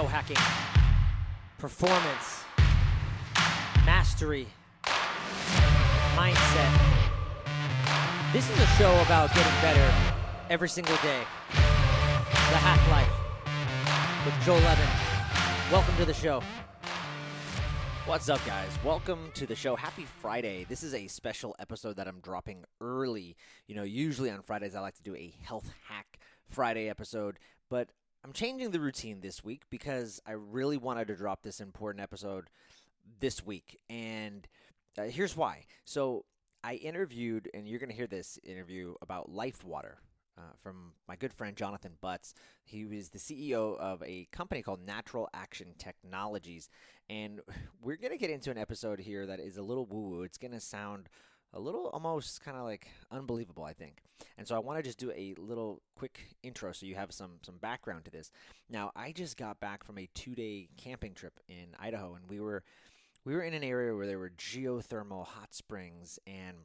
biohacking, performance, mastery, mindset. This is a show about getting better every single day. The Hack Life with Joel Levin. Welcome to the show. What's up, guys? Welcome to the show. Happy Friday. This is a special episode that I'm dropping early. You know, usually on Fridays I like to do a Health Hack Friday episode, but I'm changing the routine this week because I really wanted to drop this important episode this week, and here's why. So I interviewed, and you're going to hear this interview about Life Water from my good friend Jonathan Butts. He was the CEO of a company called Natural Action Technologies, and we're going to get into an episode here that is a little woo-woo. It's going to sound a little almost kind of like unbelievable, I think. And so I want to just do a little quick intro so you have some background to this. Now, I just got back from a 2-day camping trip in Idaho, and we were in an area where there were geothermal hot springs, and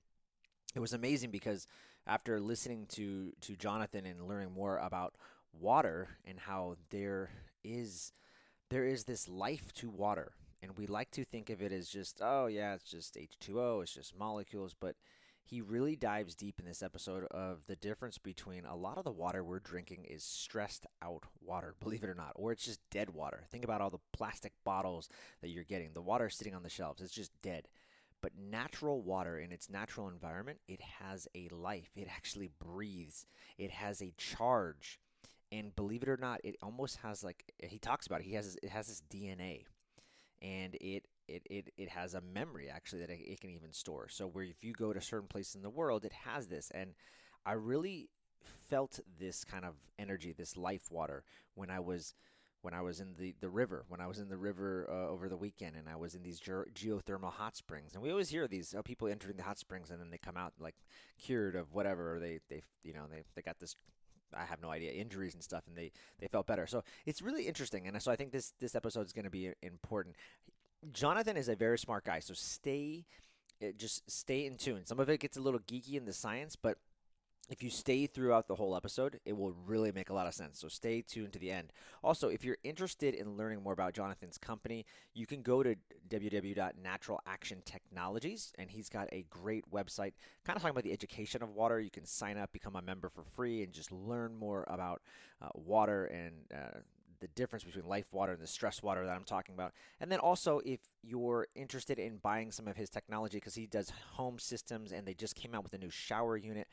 it was amazing because after listening to Jonathan and learning more about water and how there is this life to water. And we like to think of it as just, oh yeah, it's just H2O, it's just molecules, but he really dives deep in this episode of the difference between a lot of the water we're drinking is stressed out water, believe it or not, or it's just dead water. Think about all the plastic bottles that you're getting. The water sitting on the shelves, it's just dead. But natural water in its natural environment, it has a life. It actually breathes. It has a charge. And believe it or not, it almost has like, he talks about it, it has this DNA. And it has a memory, actually, that it can even store. So where if you go to certain places in the world, it has this. And I really felt this kind of energy, this life water, when I was in the river, over the weekend, and I was in these geothermal hot springs. And we always hear these people entering the hot springs, and then they come out like cured of whatever, or they got this, I have no idea, injuries and stuff, and they felt better. So it's really interesting, and so I think this episode is going to be important. Jonathan is a very smart guy, so just stay in tune. Some of it gets a little geeky in the science, but if you stay throughout the whole episode, it will really make a lot of sense. So stay tuned to the end. Also, if you're interested in learning more about Jonathan's company, you can go to www.naturalactiontechnologies, and he's got a great website kind of talking about the education of water. You can sign up, become a member for free, and just learn more about water and the difference between life water and the stress water that I'm talking about. And then also, if you're interested in buying some of his technology, because he does home systems, and they just came out with a new shower unit.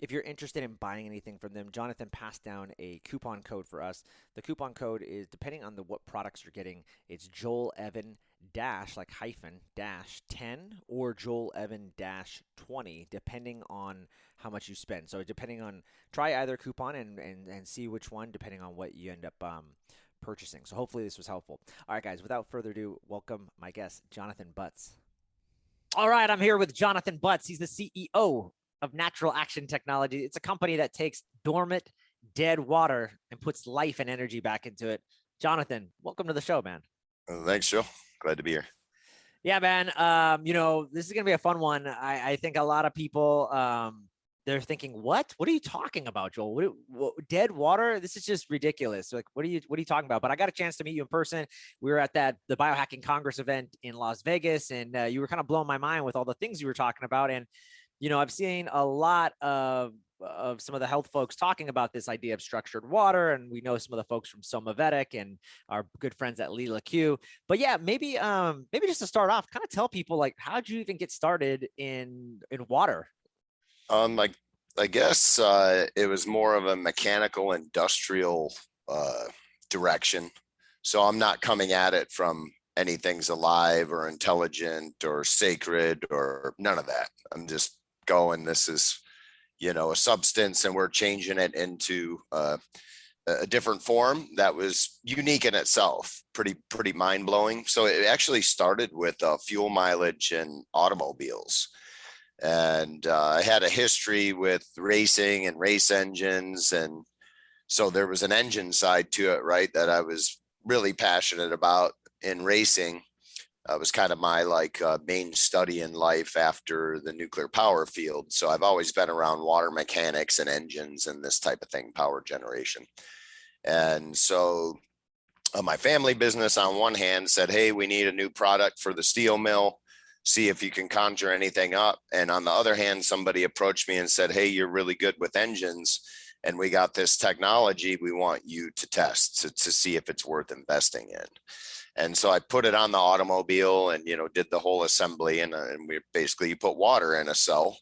If you're interested in buying anything from them, Jonathan passed down a coupon code for us. The coupon code is, depending on what products you're getting, it's Joel Evan -10 or Joel Evan -20, depending on how much you spend. So try either coupon and see which one, depending on what you end up purchasing. So hopefully this was helpful. All right, guys, without further ado, welcome my guest, Jonathan Butts. All right, I'm here with Jonathan Butts. He's the CEO of Natural Action Technology. It's a company that takes dormant, dead water and puts life and energy back into it. Jonathan, welcome to the show, man. Thanks, Joe. Glad to be here. Yeah, man. This is going to be a fun one. I think a lot of people, they're thinking, what are you talking about, Joel? What, dead water? This is just ridiculous. Like, what are you talking about? But I got a chance to meet you in person. We were at the Biohacking Congress event in Las Vegas, and you were kind of blowing my mind with all the things you were talking about. And I've seen a lot of some of the health folks talking about this idea of structured water, and we know some of the folks from Somavedic and our good friends at Lila Q. But yeah, maybe just to start off, kind of tell people, like, how did you even get started in water? I guess it was more of a mechanical industrial direction. So I'm not coming at it from anything's alive or intelligent or sacred or none of that. I'm just going, this is, a substance, and we're changing it into a different form that was unique in itself, pretty mind-blowing. So it actually started with fuel mileage and automobiles. And I had a history with racing and race engines. And so there was an engine side to it, right, that I was really passionate about in racing. Was kind of my main study in life after the nuclear power field. So I've always been around water mechanics and engines and this type of thing, power generation. And so my family business on one hand said, hey, we need a new product for the steel mill. See if you can conjure anything up. And on the other hand, somebody approached me and said, hey, you're really good with engines, and we got this technology we want you to test to see if it's worth investing in. And so I put it on the automobile and, did the whole assembly, and we basically, you put water in a cell,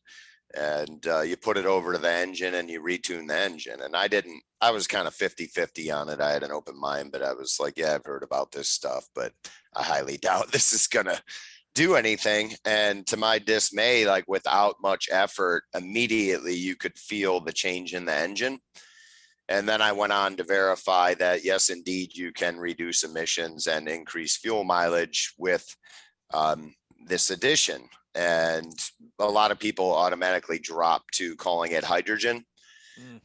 and you put it over to the engine and you retune the engine. And I was kind of 50-50 on it. I had an open mind, but I was like, yeah, I've heard about this stuff, but I highly doubt this is going to do anything. And to my dismay, like without much effort, immediately you could feel the change in the engine. And then I went on to verify that, yes, indeed, you can reduce emissions and increase fuel mileage with this addition. And a lot of people automatically drop to calling it hydrogen.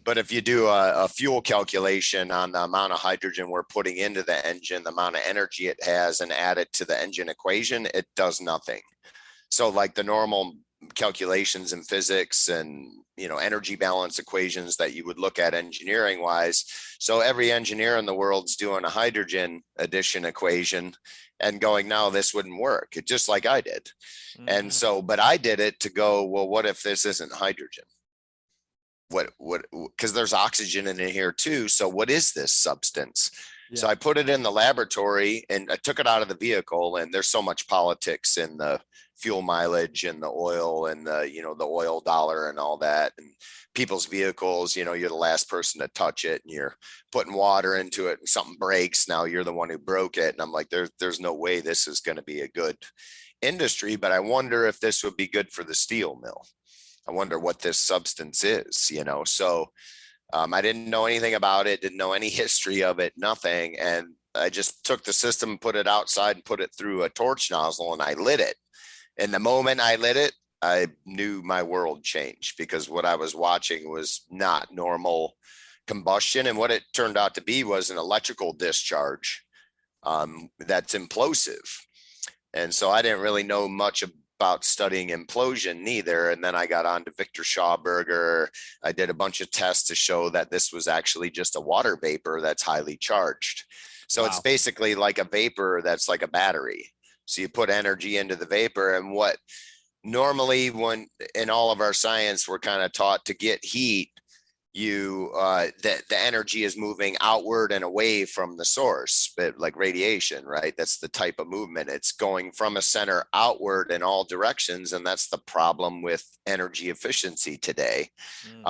But if you do a fuel calculation on the amount of hydrogen we're putting into the engine, the amount of energy it has, and add it to the engine equation, it does nothing. So like the normal calculations in physics and, energy balance equations that you would look at engineering wise. So every engineer in the world's doing a hydrogen addition equation and going, no, this wouldn't work. It just like I did. And so, but I did it to go, well, what if this isn't hydrogen? Because there's oxygen in here too. So what is this substance? Yeah. So I put it in the laboratory and I took it out of the vehicle, and there's so much politics in the fuel mileage and the oil and the oil dollar and all that, and people's vehicles, you're the last person to touch it, and you're putting water into it and something breaks. Now you're the one who broke it. And I'm like, there's no way this is going to be a good industry, but I wonder if this would be good for the steel mill. I wonder what this substance is, so I didn't know anything about it, didn't know any history of it, nothing. And I just took the system, put it outside and put it through a torch nozzle, and I lit it. And the moment I lit it, I knew my world changed, because what I was watching was not normal combustion. And what it turned out to be was an electrical discharge that's implosive. And so I didn't really know much about studying implosion neither. And then I got on to Victor Schauberger. I did a bunch of tests to show that this was actually just a water vapor that's highly charged. So It's basically like a vapor that's like a battery. So you put energy into the vapor, and what normally when in all of our science, we're kind of taught to get heat, the energy is moving outward and away from the source, but like radiation, right? That's the type of movement. It's going from a center outward in all directions. And that's the problem with energy efficiency today.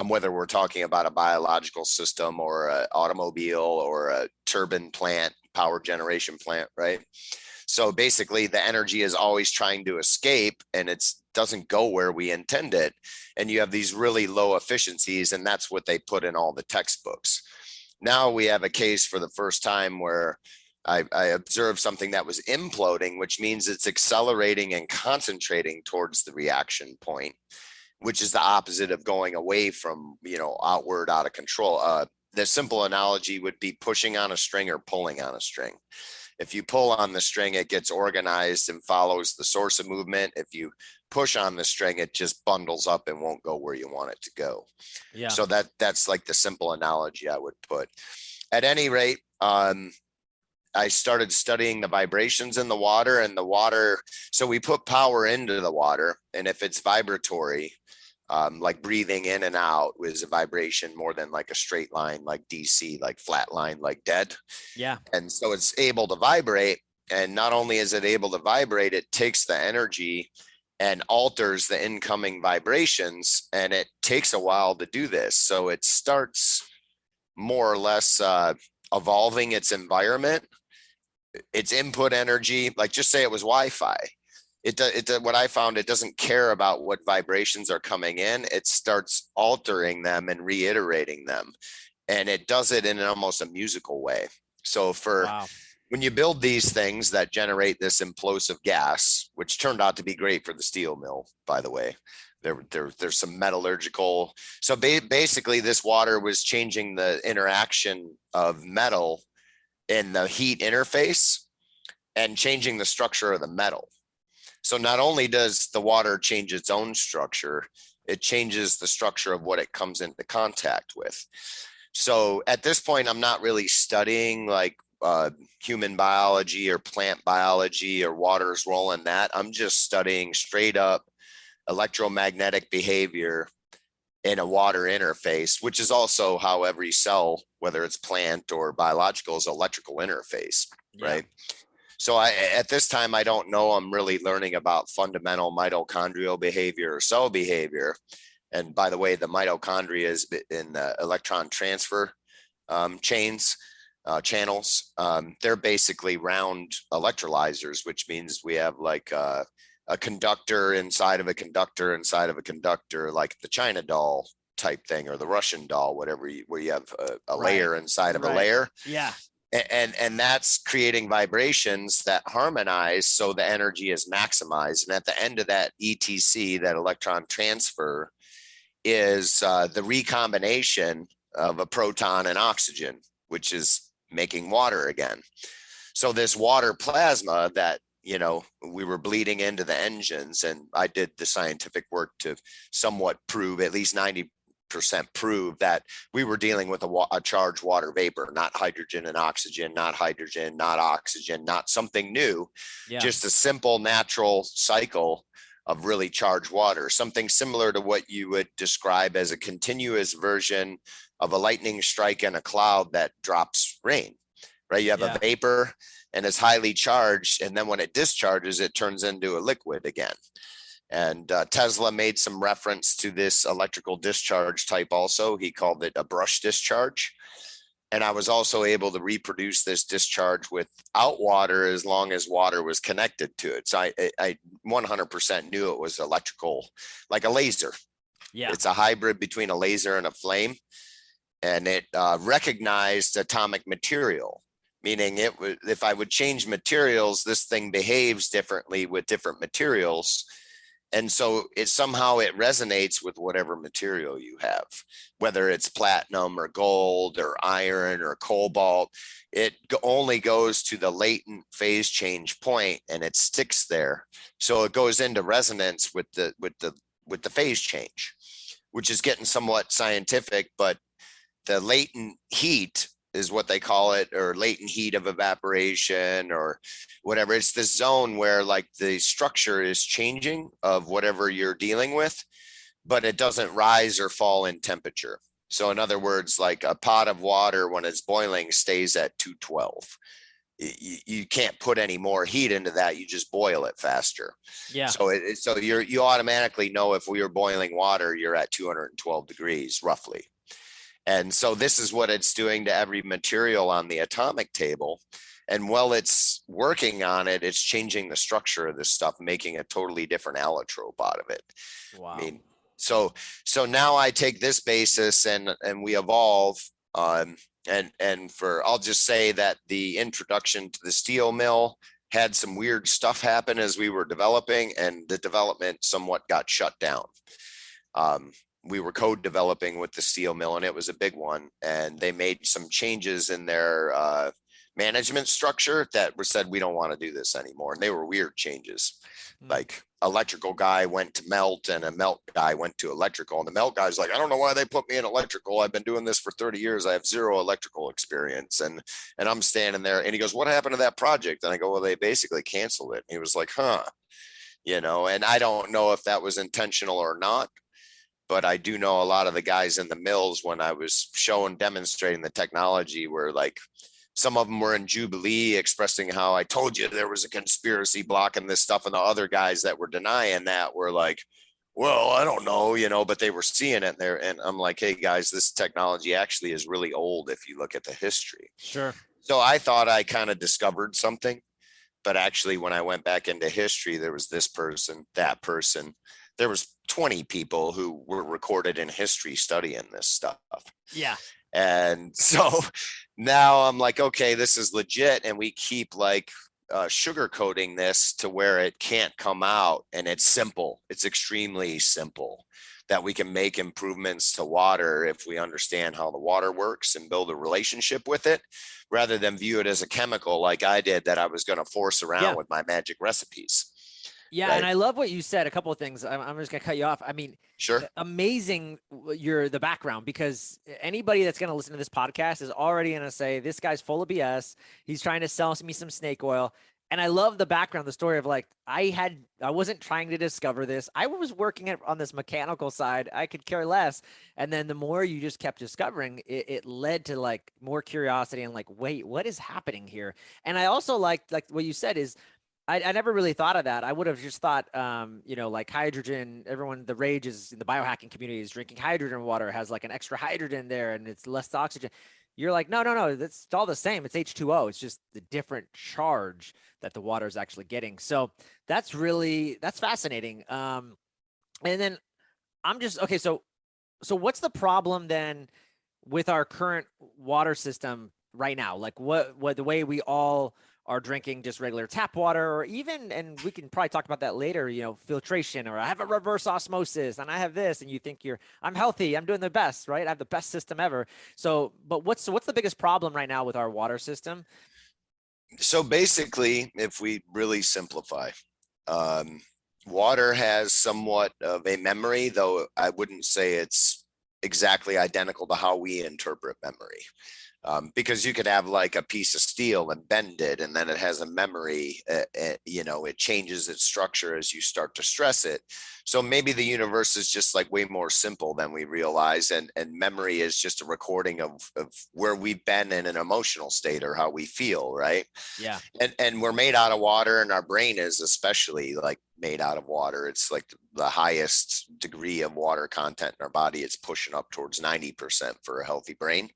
Whether we're talking about a biological system or an automobile or a turbine plant, power generation plant, right? So basically the energy is always trying to escape, and it doesn't go where we intend it. And you have these really low efficiencies, and that's what they put in all the textbooks. Now we have a case for the first time where I observed something that was imploding, which means it's accelerating and concentrating towards the reaction point, which is the opposite of going away from, outward, out of control. The simple analogy would be pushing on a string or pulling on a string. If you pull on the string, it gets organized and follows the source of movement. If you push on the string, it just bundles up and won't go where you want it to go. Yeah. So that's like the simple analogy I would put. At any rate, I started studying the vibrations in the water, and the water. So we put power into the water, and if it's vibratory, like breathing in and out was a vibration more than like a straight line, like DC, like flat line, like dead. Yeah. And so it's able to vibrate. And not only is it able to vibrate, it takes the energy and alters the incoming vibrations. And it takes a while to do this. So it starts more or less evolving its environment, its input energy. Like just say it was Wi-Fi. What I found, it doesn't care about what vibrations are coming in. It starts altering them and reiterating them. And it does it in almost a musical way. So when you build these things that generate this implosive gas, which turned out to be great for the steel mill, by the way, there's some metallurgical. So basically this water was changing the interaction of metal in the heat interface and changing the structure of the metal. So not only does the water change its own structure, it changes the structure of what it comes into contact with. So at this point, I'm not really studying like human biology or plant biology or water's role in that. I'm just studying straight up electromagnetic behavior in a water interface, which is also how every cell, whether it's plant or biological, is electrical interface, right? So at this time, I don't know. I'm really learning about fundamental mitochondrial behavior or cell behavior. And by the way, the mitochondria is in the electron transfer chains, channels. They're basically round electrolyzers, which means we have like a conductor inside of a conductor inside of a conductor, like the China doll type thing or the Russian doll, whatever, where you have a layer inside of a layer. Yeah. And that's creating vibrations that harmonize so the energy is maximized. And at the end of that ETC, that electron transfer, is the recombination of a proton and oxygen, which is making water again. So this water plasma that, you know, we were bleeding into the engines, and I did the scientific work to somewhat prove, at least 90% prove, that we were dealing with a charged water vapor, not hydrogen and oxygen, not hydrogen, not oxygen, not something new, just a simple natural cycle of really charged water, something similar to what you would describe as a continuous version of a lightning strike in a cloud that drops rain, right? You have a vapor and it's highly charged, and then when it discharges, it turns into a liquid again. And Tesla made some reference to this electrical discharge type also. He called it a brush discharge. And I was also able to reproduce this discharge without water as long as water was connected to it. So I 100% knew it was electrical, like a laser. Yeah. It's a hybrid between a laser and a flame. And it recognized atomic material, meaning if I would change materials, this thing behaves differently with different materials. And so it resonates with whatever material you have, whether it's platinum or gold or iron or cobalt. It only goes to the latent phase change point and it sticks there. So it goes into resonance with the phase change, which is getting somewhat scientific, but the latent heat is what they call it, or latent heat of evaporation or whatever. It's this zone where like the structure is changing of whatever you're dealing with, but it doesn't rise or fall in temperature. So in other words, like a pot of water when it's boiling stays at 212. You can't put any more heat into that. You just boil it faster. Yeah. So you automatically know if we were boiling water, you're at 212 degrees roughly. And so this is what it's doing to every material on the atomic table. And while it's working on it, it's changing the structure of this stuff, making a totally different allotrope out of it. Wow. I mean, so now I take this basis and we evolve. I'll just say that the introduction to the steel mill had some weird stuff happen as we were developing, and the development somewhat got shut down. We were code developing with the steel mill, and it was a big one. And they made some changes in their management structure that said, we don't want to do this anymore. And they were weird changes. Like electrical guy went to melt and a melt guy went to electrical. And the melt guy's like, I don't know why they put me in electrical. I've been doing this for 30 years. I have zero electrical experience. And I'm standing there and he goes, what happened to that project? And I go, well, they basically canceled it. And he was like, huh, and I don't know if that was intentional or not. But I do know a lot of the guys in the mills, when I was demonstrating the technology, were like, some of them were in Jubilee expressing how I told you there was a conspiracy blocking this stuff. And the other guys that were denying that were like, well, I don't know, but they were seeing it there. And I'm like, hey guys, this technology actually is really old if you look at the history. Sure. So I thought I kind of discovered something, but actually when I went back into history, there was this person, that person. There was 20 people who were recorded in history studying this stuff. Yeah. And so now I'm like, okay, this is legit. And we keep like sugarcoating this to where it can't come out. And it's simple. It's extremely simple that we can make improvements to water if we understand how the water works and build a relationship with it, rather than view it as a chemical like I did that I was going to force around with my magic recipes. Yeah, and right? I love what you said. A couple of things. I'm just gonna cut you off. I mean, Sure. amazing the background, because anybody that's gonna listen to this podcast is already gonna say this guy's full of BS. He's trying to sell me some snake oil. And I love the background, the story of like I wasn't trying to discover this. I was working on this mechanical side. I could care less. And then the more you just kept discovering, it led to like more curiosity and like, wait, what is happening here? And I also like what you said is I never really thought of that. I would have just thought, like hydrogen, everyone, the rage is in the biohacking community is drinking hydrogen water, has like an extra hydrogen there and it's less oxygen. You're like, no, no, no, that's all the same. It's H2O. It's just the different charge that the water is actually getting. So that's fascinating. And then I'm just, okay. So what's the problem then with our current water system right now? Like what the way we all are drinking just regular tap water, or even, and we can probably talk about that later, filtration, or I have a reverse osmosis and I have this, and you think I'm healthy, I'm doing the best, right? I have the best system ever. So, but what's the biggest problem right now with our water system? So basically, if we really simplify, um, water has somewhat of a memory, though I wouldn't say it's exactly identical to how we interpret memory. Because you could have like a piece of steel and bend it, and then it has a memory. It changes its structure as you start to stress it. So maybe the universe is just like way more simple than we realize, and memory is just a recording of where we've been in an emotional state or how we feel, right? Yeah. And we're made out of water, and our brain is especially like made out of water. It's like the highest degree of water content in our body. It's pushing up towards 90% for a healthy brain.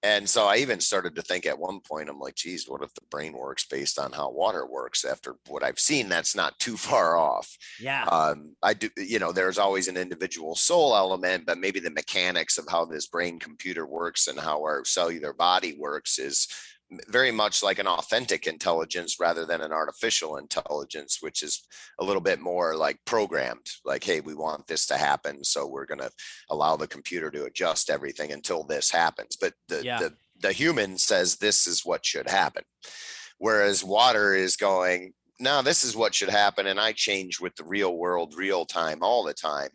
And so I even started to think at one point, I'm like, geez, what if the brain works based on how water works? After what I've seen, that's not too far off. Yeah. I do, there's always an individual soul element, but maybe the mechanics of how this brain computer works and how our cellular body works is very much like an authentic intelligence rather than an artificial intelligence, which is a little bit more like programmed, like, hey, we want this to happen, so we're going to allow the computer to adjust everything until this happens. But Yeah. the human says this is what should happen, whereas water is going, no, this is what should happen, and I change with the real world, real time, all the time.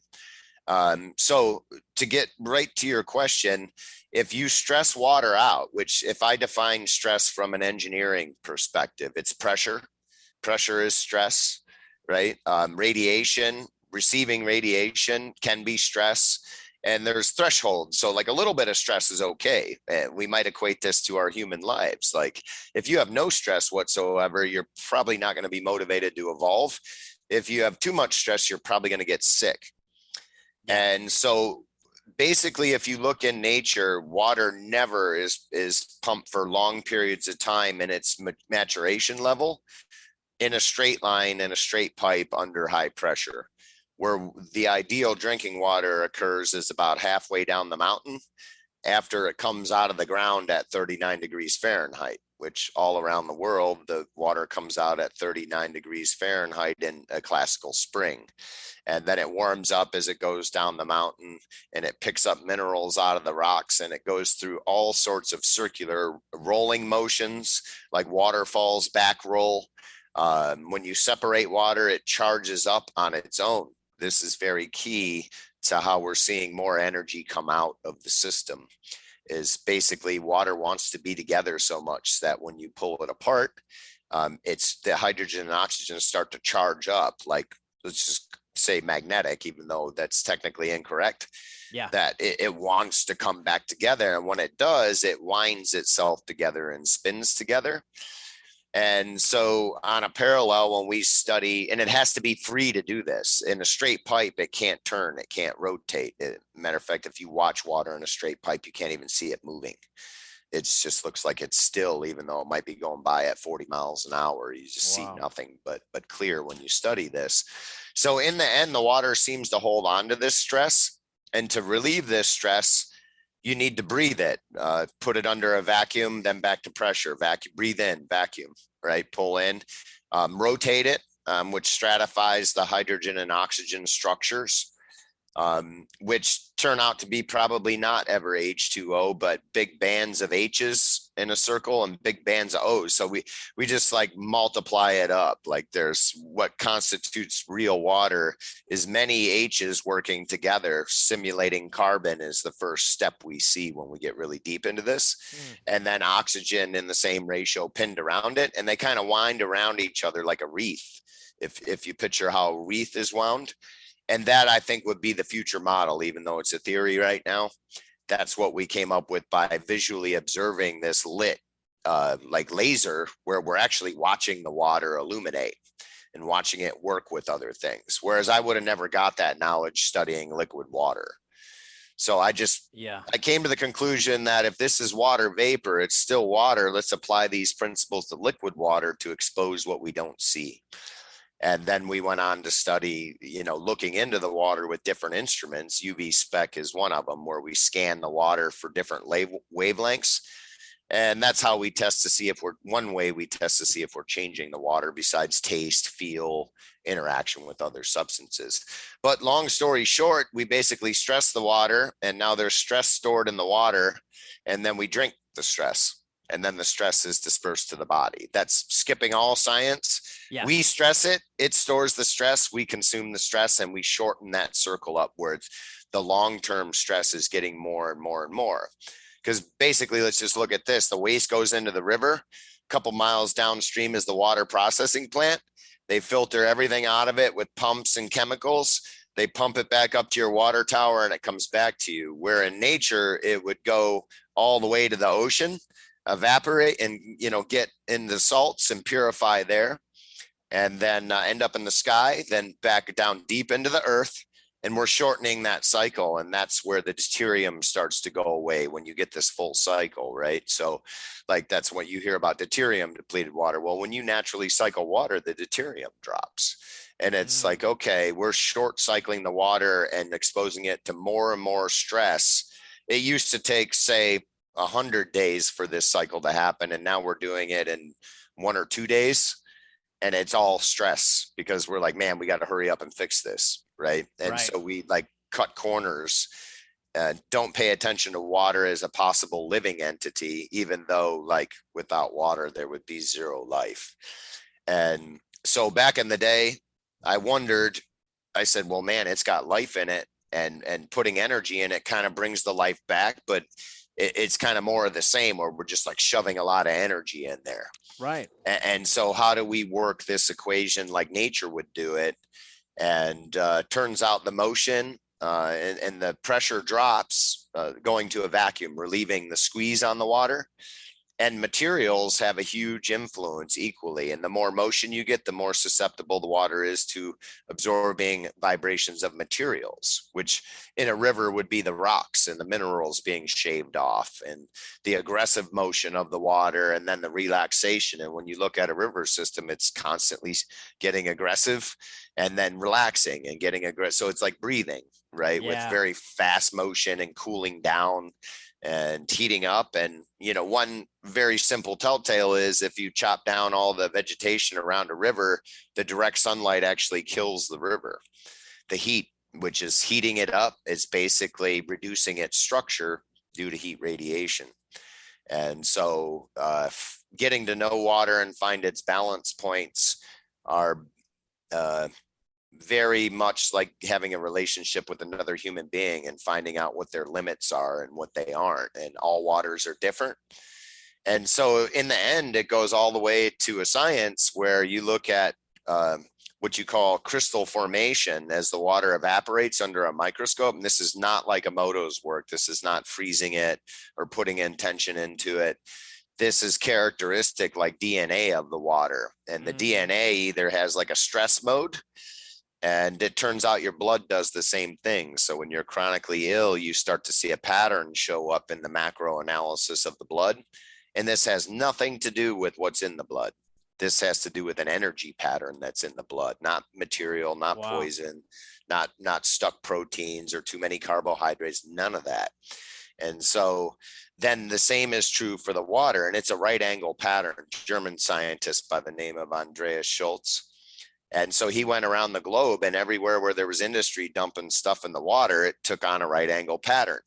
So to get right to your question, if you stress water out, which if I define stress from an engineering perspective, it's pressure. Pressure is stress, right? Radiation, receiving radiation can be stress. And there's thresholds. So like a little bit of stress is okay. We might equate this to our human lives. Like if you have no stress whatsoever, you're probably not going to be motivated to evolve. If you have too much stress, you're probably going to get sick. Yeah. And so basically, if you look in nature, water never is pumped for long periods of time in its maturation level in a straight line in a straight pipe under high pressure. Where the ideal drinking water occurs is about halfway down the mountain after it comes out of the ground at 39 degrees Fahrenheit, which all around the world, the water comes out at 39 degrees Fahrenheit in a classical spring. And then it warms up as it goes down the mountain, and it picks up minerals out of the rocks, and it goes through all sorts of circular rolling motions like waterfalls, back roll. When you separate water, it charges up on its own. This is very key to how we're seeing more energy come out of the system. Is basically water wants to be together so much that when you pull it apart, it's the hydrogen and oxygen start to charge up, like, let's just say magnetic, even though that's technically incorrect. Yeah. That it wants to come back together, and when it does, it winds itself together and spins together. And so on a parallel, when we study, and it has to be free to do this, in a straight pipe, it can't turn, it can't rotate. Matter of fact, if you watch water in a straight pipe, you can't even see it moving. It just looks like it's still, even though it might be going by at 40 miles an hour. You just see nothing but clear when you study this. So in the end, the water seems to hold on to this stress, and to relieve this stress, you need to breathe it, put it under a vacuum, then back to pressure, vacuum, breathe in, vacuum, right? Pull in, rotate it, which stratifies the hydrogen and oxygen structures. which turn out to be probably not ever H2O, but big bands of H's in a circle and big bands of O's. So we just like multiply it up. Like there's what constitutes real water is many H's working together. Simulating carbon is the first step we see when we get really deep into this. And then oxygen in the same ratio pinned around it. And they kind of wind around each other like a wreath. If you picture how a wreath is wound. And that I think would be the future model, even though it's a theory right now. That's what we came up with by visually observing this lit like laser, where we're actually watching the water illuminate and watching it work with other things. Whereas I would have never got that knowledge studying liquid water. So I came to the conclusion that if this is water vapor, it's still water. Let's apply these principles to liquid water to expose what we don't see. And then we went on to study, looking into the water with different instruments. UV spec is one of them, where we scan the water for different wavelengths. And that's how we test to see if we're changing the water besides taste, feel, interaction with other substances. But long story short, we basically stress the water, and now there's stress stored in the water, and then we drink the stress. And then the stress is dispersed to the body. That's skipping all science. Yeah. We stress it, it stores the stress, we consume the stress, and we shorten that circle up where the long-term stress is getting more and more and more. Because basically, let's just look at this. The waste goes into the river. A couple miles downstream is the water processing plant. They filter everything out of it with pumps and chemicals. They pump it back up to your water tower, and it comes back to you. Where in nature, it would go all the way to the ocean, evaporate and get in the salts and purify there, and then end up in the sky, then back down deep into the earth. And we're shortening that cycle, and that's where the deuterium starts to go away when you get this full cycle, right? So like that's what you hear about deuterium depleted water. Well, when you naturally cycle water, the deuterium drops. And it's like, okay, we're short cycling the water and exposing it to more and more stress. It used to take, say, 100 days for this cycle to happen, and now we're doing it in 1 or 2 days, and it's all stress because we're like, man, we got to hurry up and fix this, right? And so we like cut corners, don't pay attention to water as a possible living entity, even though like without water there would be zero life. And so back in the day, I said, well, man, it's got life in it, and putting energy in it kind of brings the life back, but it's kind of more of the same, where we're just like shoving a lot of energy in there. Right. And so how do we work this equation like nature would do it? And turns out the motion and the pressure drops going to a vacuum, relieving the squeeze on the water. And materials have a huge influence equally. And the more motion you get, the more susceptible the water is to absorbing vibrations of materials, which in a river would be the rocks and the minerals being shaved off, and the aggressive motion of the water, and then the relaxation. And when you look at a river system, it's constantly getting aggressive and then relaxing and getting aggressive. So it's like breathing, right? Yeah. With very fast motion and cooling down and heating up. And one very simple telltale is if you chop down all the vegetation around a river, the direct sunlight actually kills the river. The heat, which is heating it up, is basically reducing its structure due to heat radiation. And so getting to know water and find its balance points are very much like having a relationship with another human being and finding out what their limits are and what they aren't. And all waters are different. And so in the end, it goes all the way to a science where you look at what you call crystal formation as the water evaporates under a microscope. And this is not like Emoto's work. This is not freezing it or putting intention into it. This is characteristic like DNA of the water. And the DNA either has like a stress mode, and it turns out your blood does the same thing. So when you're chronically ill, you start to see a pattern show up in the macro analysis of the blood. And this has nothing to do with what's in the blood. This has to do with an energy pattern that's in the blood, not material, not poison, not stuck proteins or too many carbohydrates, none of that. And so then the same is true for the water, and it's a right angle pattern. German scientist by the name of Andreas Schultz And so he went around the globe, and everywhere where there was industry dumping stuff in the water, it took on a right angle pattern,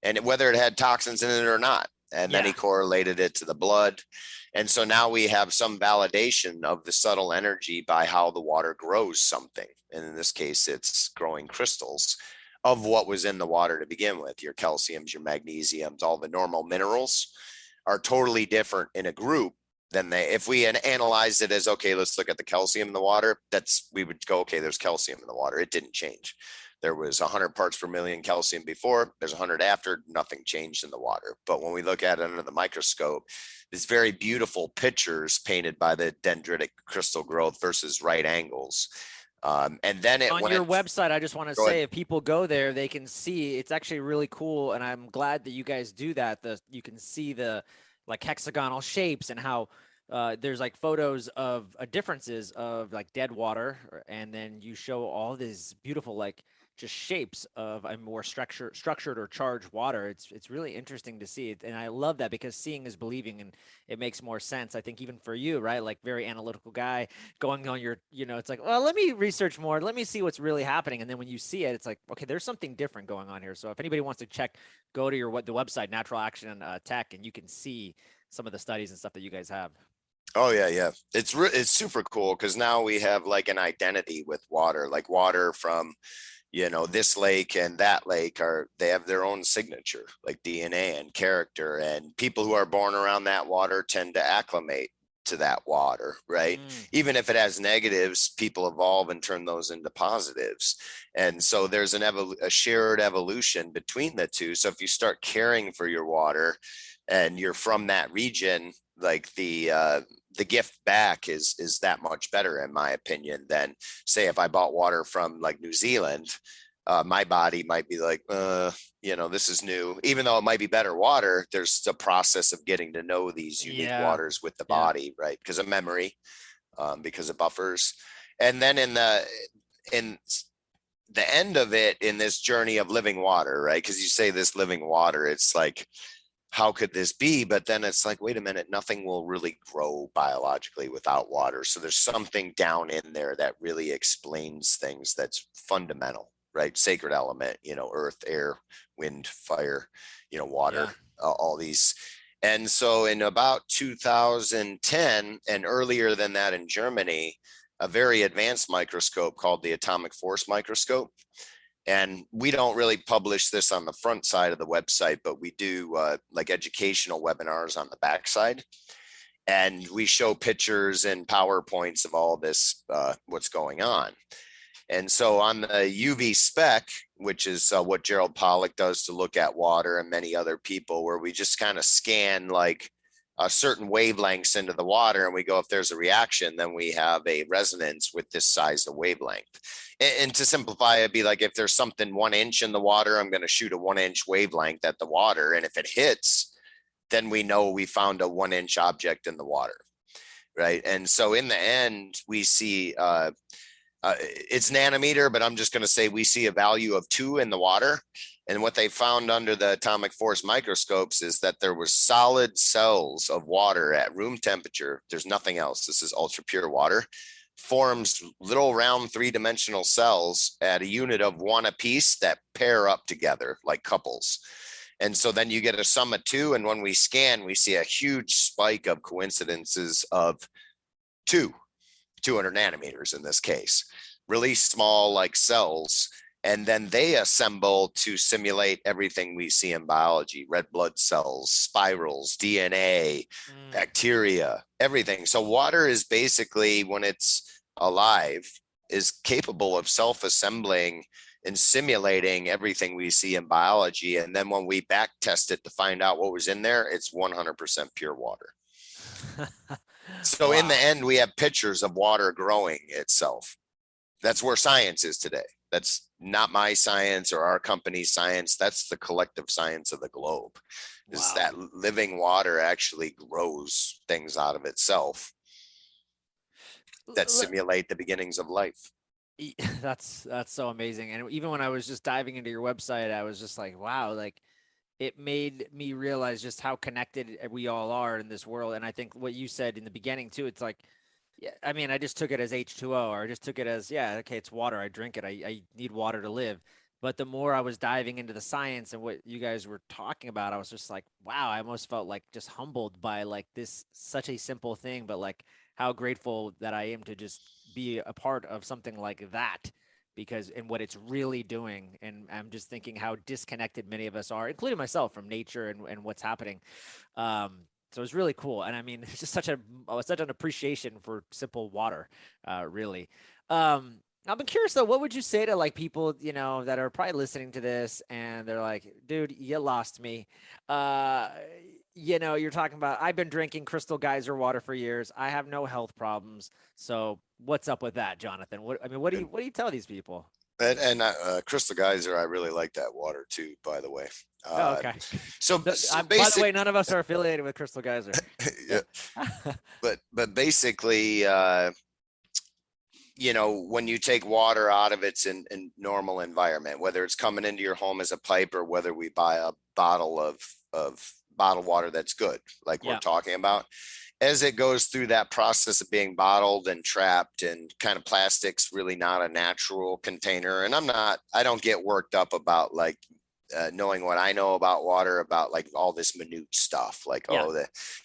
and whether it had toxins in it or not. And then he correlated it to the blood. And so now we have some validation of the subtle energy by how the water grows something. And in this case, it's growing crystals of what was in the water to begin with. Your calciums, your magnesiums, all the normal minerals are totally different in a group than if we analyzed it as, okay, let's look at the calcium in the water. We would go, okay, there's calcium in the water. It didn't change. There was 100 parts per million calcium before, there's 100 after, nothing changed in the water. But when we look at it under the microscope, these very beautiful pictures painted by the dendritic crystal growth versus right angles. And then on your website, I just want to say, if people go there, they can see, it's actually really cool. And I'm glad that you guys do that. You can see the like hexagonal shapes and how there's like photos of differences of like dead water. And then you show all these beautiful, like just shapes of a more structured or charged water. It's really interesting to see it. And I love that because seeing is believing, and it makes more sense. I think even for you, right? Like very analytical guy going on your, it's like, well, let me research more. Let me see what's really happening. And then when you see it, it's like, okay, there's something different going on here. So if anybody wants to check, go to the website, Natural Action Tech, and you can see some of the studies and stuff that you guys have. Oh yeah. It's super cool because now we have like an identity with water, like water from, this lake and that lake they have their own signature, like DNA and character, and people who are born around that water tend to acclimate to that water, right? Even if it has negatives, people evolve and turn those into positives. And so there's a shared evolution between the two. So if you start caring for your water and you're from that region, like the gift back is that much better, in my opinion, than say if I bought water from like New Zealand. My body might be like, this is new. Even though it might be better water, there's the process of getting to know these unique waters with the body, right? Because of memory, because of buffers. And then in the end of it, in this journey of living water, right? Because you say this living water, it's like, how could this be? But then it's like, wait a minute, nothing will really grow biologically without water. So there's something down in there that really explains things that's fundamental, right? Sacred element, earth, air, wind, fire, water, all these. And so in about 2010 and earlier than that in Germany, a very advanced microscope called the atomic force microscope. And we don't really publish this on the front side of the website, but we do like educational webinars on the back side. And we show pictures and PowerPoints of all this, what's going on. And so on the UV spec, which is what Gerald Pollack does to look at water, and many other people, where we just kind of scan like certain wavelengths into the water, and we go, if there's a reaction, then we have a resonance with this size of wavelength. And to simplify, it'd be like, if there's something 1 inch in the water, I'm going to shoot a 1 inch wavelength at the water. And if it hits, then we know we found a 1 inch object in the water. Right. And so in the end, we see it's nanometer, but I'm just going to say we see a value of 2 in the water. And what they found under the atomic force microscopes is that there was solid cells of water at room temperature. There's nothing else. This is ultra pure water. Forms little round 3-dimensional cells at a unit of 1 apiece that pair up together like couples. And so then you get a sum of 2. And when we scan, we see a huge spike of coincidences of 200 nanometers in this case, really small like cells. And then they assemble to simulate everything we see in biology: red blood cells, spirals, DNA, bacteria, everything. So water is basically, when it's alive, is capable of self-assembling and simulating everything we see in biology. And then when we back test it to find out what was in there, it's 100% pure water. So in the end, we have pictures of water growing itself. That's where science is today. That's not my science or our company's science. That's the collective science of the globe. Is that living water actually grows things out of itself that simulate the beginnings of life. That's so amazing. And even when I was just diving into your website, I was just like, wow, like it made me realize just how connected we all are in this world. And I think what you said in the beginning too, it's like, Yeah, I mean, I just took it as H2O, or I just took it as, yeah, okay, it's water. I drink it. I need water to live. But the more I was diving into the science and what you guys were talking about, I was just like, wow, I almost felt like just humbled by like this such a simple thing, but like how grateful that I am to just be a part of something like that because and what it's really doing. And I'm just thinking how disconnected many of us are, including myself, from nature and what's happening. So it's really cool, and I mean, it's just such an appreciation for simple water, really. I'm curious though, what would you say to like people, that are probably listening to this and they're like, dude, you lost me. Uh, you're talking about I've been drinking Crystal Geyser water for years. I have no health problems. So what's up with that, Jonathan? What do you And what do you tell these people? Crystal Geyser, I really like that water too, by the way. Oh, Uh, okay. so By the basic, way, none of us are affiliated with Crystal Geyser. yeah, but basically, when you take water out of its in normal environment, whether it's coming into your home as a pipe or whether we buy a bottle of bottled water that's good, like we're Yeah, talking about, as it goes through that process of being bottled and trapped and kind of plastic's really not a natural container. And I don't get worked up about like knowing what I know about water, about like all this minute stuff, like, yeah,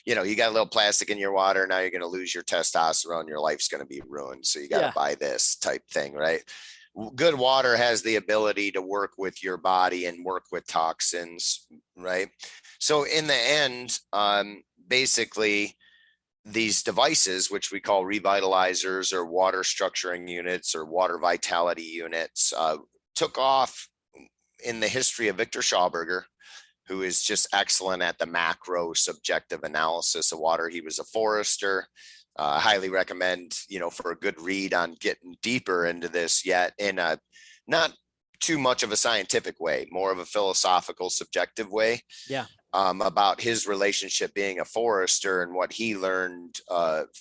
you got a little plastic in your water. Now you're going to lose your testosterone. Your life's going to be ruined. So you got to yeah, buy this type thing, right? Good water has the ability to work with your body and work with toxins, right? So in the end, basically, these devices, which we call revitalizers or water structuring units or water vitality units, took off in the history of Victor Schauberger, who is just excellent at the macro subjective analysis of water. He was a forester. Highly recommend, for a good read on getting deeper into this, yet in a not too much of a scientific way, more of a philosophical, subjective way, yeah. about his relationship being a forester and what he learned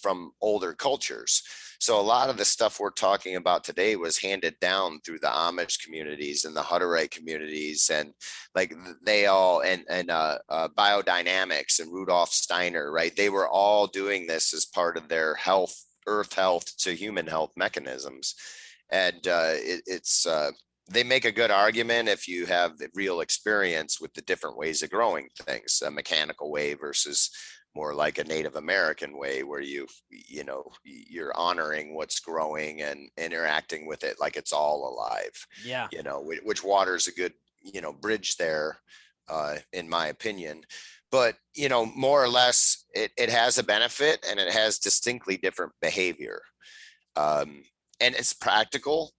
from older cultures. So a lot of the stuff we're talking about today was handed down through the Amish communities and the Hutterite communities, and like they all and biodynamics and Rudolf Steiner, right? They were all doing this as part of their earth health to human health mechanisms, and it's they make a good argument if you have the real experience with the different ways of growing things, a mechanical way versus more like a Native American way, where you're honoring what's growing and interacting with it like it's all alive. Yeah. Which water is a good bridge there, in my opinion. But more or less, it has a benefit and it has distinctly different behavior, and it's practical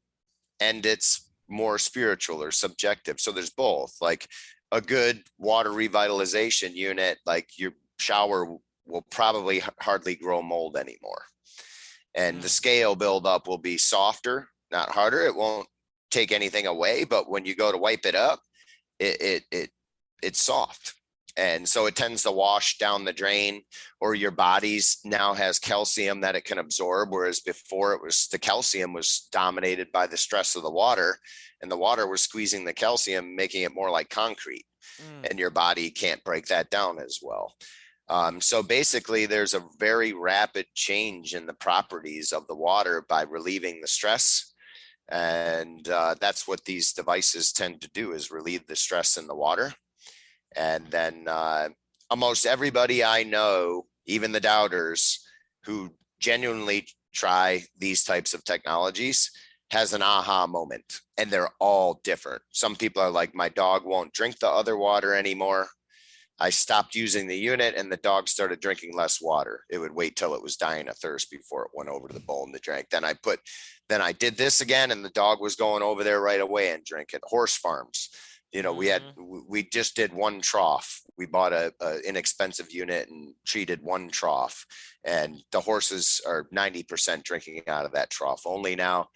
and it's more spiritual or subjective. So there's both. Like a good water revitalization unit, like your shower will probably hardly grow mold anymore. And the Mm. scale buildup will be softer, not harder. It won't take anything away, but when you go to wipe it up, it's soft. And so it tends to wash down the drain, or your body's now has calcium that it can absorb. Whereas before the calcium was dominated by the stress of the water, and the water was squeezing the calcium, making it more like concrete, Mm. and your body can't break that down as well. So basically there's a very rapid change in the properties of the water by relieving the stress. And that's what these devices tend to do, is relieve the stress in the water. And then almost everybody I know, even the doubters who genuinely try these types of technologies, has an aha moment, and they're all different. Some people are like, my dog won't drink the other water anymore. I stopped using the unit and the dog started drinking less water. It would wait till it was dying of thirst before it went over to the bowl and drink. Then I did this again and the dog was going over there right away and drinking. Horse farms. Mm. We just did one trough. We bought a inexpensive unit and treated one trough, and the horses are 90% drinking out of that trough. Only now,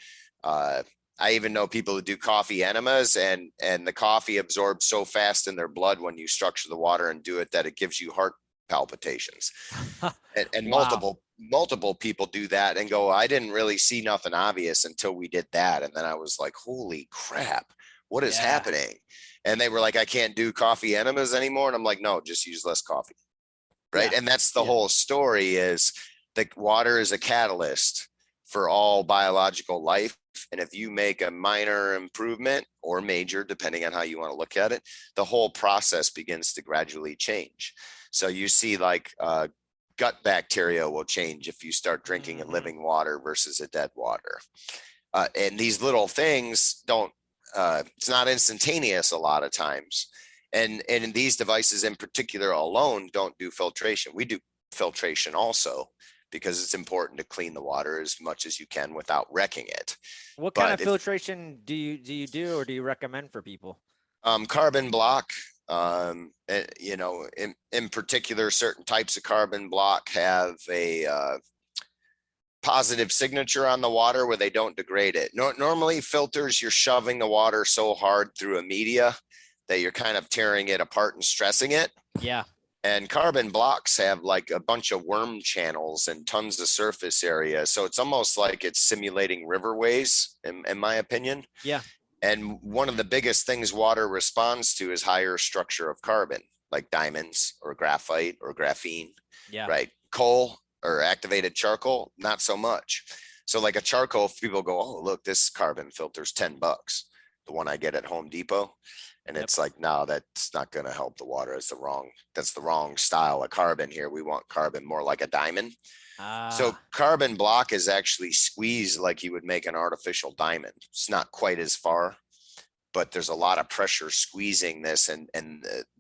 I even know people who do coffee enemas, and the coffee absorbs so fast in their blood when you structure the water and do it that it gives you heart palpitations. And Wow. multiple people do that and go, I didn't really see nothing obvious until we did that. And then I was like, holy crap, what is Yeah. happening? And they were like, I can't do coffee enemas anymore. And I'm like, no, just use less coffee. Right. Yeah. And that's the Yeah. whole story, is the water is a catalyst for all biological life. And if you make a minor improvement or major, depending on how you want to look at it, the whole process begins to gradually change. So you see like gut bacteria will change if you start drinking a living water versus a dead water. And these little things don't, it's not instantaneous a lot of times. And these devices in particular alone don't do filtration. We do filtration also, because it's important to clean the water as much as you can without wrecking it. What kind of filtration do you do or do you recommend for people? Carbon block, you know, in particular, certain types of carbon block have a positive signature on the water where they don't degrade it. Normally filters, you're shoving the water so hard through a media that you're kind of tearing it apart and stressing it. Yeah. And carbon blocks have like a bunch of worm channels and tons of surface area. So it's almost like it's simulating riverways, in my opinion. Yeah. And one of the biggest things water responds to is higher structure of carbon, like diamonds or graphite or graphene. Yeah. Right. Coal or activated charcoal, not so much. So like a charcoal, people go, oh, look, this carbon filter's $10, the one I get at Home Depot. And it's like, no, that's not going to help the water. That's the wrong style of carbon here. We want carbon more like a diamond. So carbon block is actually squeezed like you would make an artificial diamond. It's not quite as far, but there's a lot of pressure squeezing this, and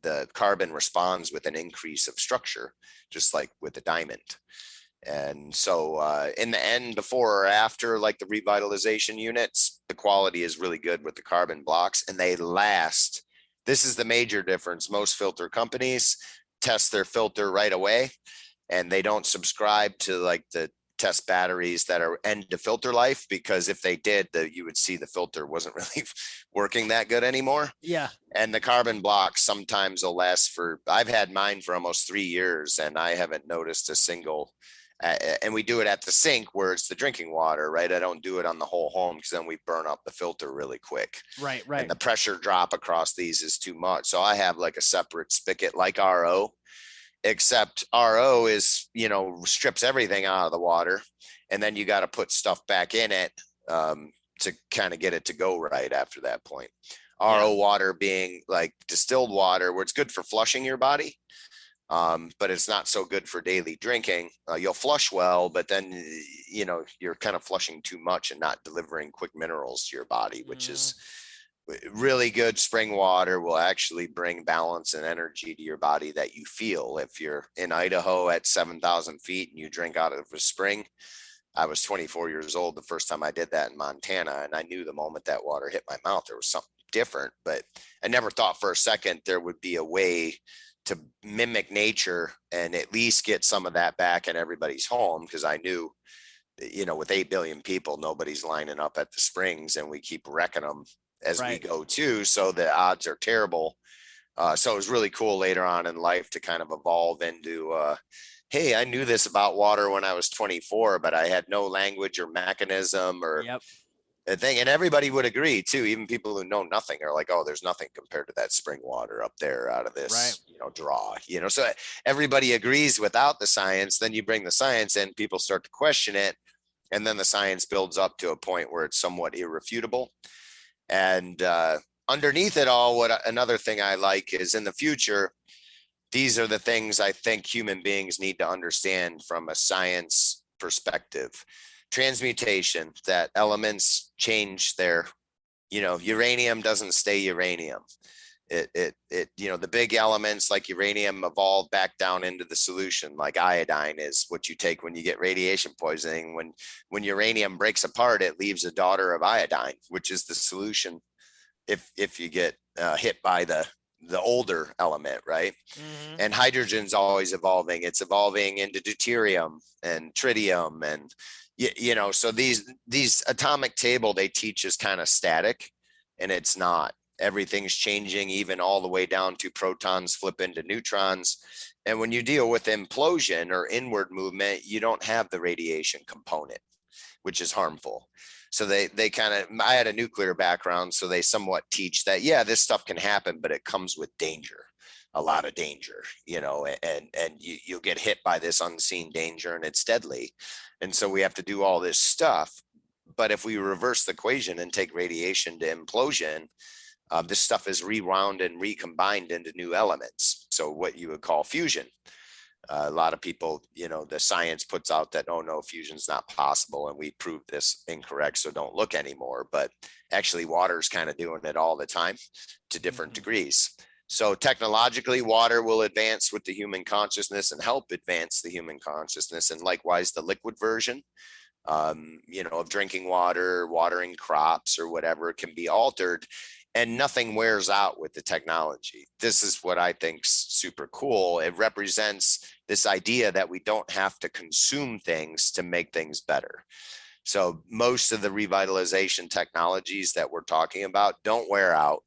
the carbon responds with an increase of structure, just like with the diamond. And so in the end, before or after, like the revitalization units, the quality is really good with the carbon blocks and they last. This is the major difference. Most filter companies test their filter right away and they don't subscribe to like the test batteries that are end to filter life, because if they did, you would see the filter wasn't really working that good anymore. Yeah. And the carbon blocks sometimes will last for, I've had mine for almost 3 years and I haven't noticed a single. And we do it at the sink where it's the drinking water, right? I don't do it on the whole home because then we burn up the filter really quick. Right. And the pressure drop across these is too much. So I have like a separate spigot like RO, except RO is, you know, strips everything out of the water. And then you got to put stuff back in it to kind of get it to go right after that point. RO water being like distilled water where it's good for flushing your body. But it's not so good for daily drinking. You'll flush well, but then, you know, you're kind of flushing too much and not delivering quick minerals to your body, which is really good. Spring water will actually bring balance and energy to your body that you feel. If you're in Idaho at 7,000 feet and you drink out of a spring, I was 24 years old the first time I did that in Montana, and I knew the moment that water hit my mouth, there was something different, but I never thought for a second there would be a way to mimic nature and at least get some of that back in everybody's home. Because I knew, you know, with 8 billion people, nobody's lining up at the springs and we keep wrecking them as we go too. So the odds are terrible. So it was really cool later on in life to kind of evolve into, hey, I knew this about water when I was 24, but I had no language or mechanism or a thing. And everybody would agree too. Even people who know nothing are like, oh, there's nothing compared to that spring water up there out of this, you know, draw, you know, so everybody agrees without the science. Then you bring the science in, people start to question it. And then the science builds up to a point where it's somewhat irrefutable. And underneath it all, another thing I like is in the future, these are the things I think human beings need to understand from a science perspective. Transmutation, that elements change their, you know, uranium doesn't stay uranium. It you know, the big elements like uranium evolve back down into the solution. Like iodine is what you take when you get radiation poisoning. When uranium breaks apart, it leaves a daughter of iodine, which is the solution if you get hit by the older element, right? And hydrogen's always evolving. It's evolving into deuterium and tritium, and you know, so these atomic table they teach is kind of static, and it's not. Everything's changing, even all the way down to protons flip into neutrons. And when you deal with implosion or inward movement, you don't have the radiation component, which is harmful. So they kind of, I had a nuclear background, so they somewhat teach that, yeah, this stuff can happen, but it comes with danger. a lot of danger, and you'll get hit by this unseen danger and it's deadly. And so we have to do all this stuff. But if we reverse the equation and take radiation to implosion, this stuff is rewound and recombined into new elements. So what you would call fusion. A lot of people, the science puts out that, oh no, fusion's not possible. And we proved this incorrect. So don't look anymore. But actually water's kind of doing it all the time to different degrees. So technologically, water will advance with the human consciousness and help advance the human consciousness. And likewise, the liquid version, of drinking water, watering crops or whatever can be altered, and nothing wears out with the technology. This is what I think's super cool. It represents this idea that we don't have to consume things to make things better. So most of the revitalization technologies that we're talking about don't wear out.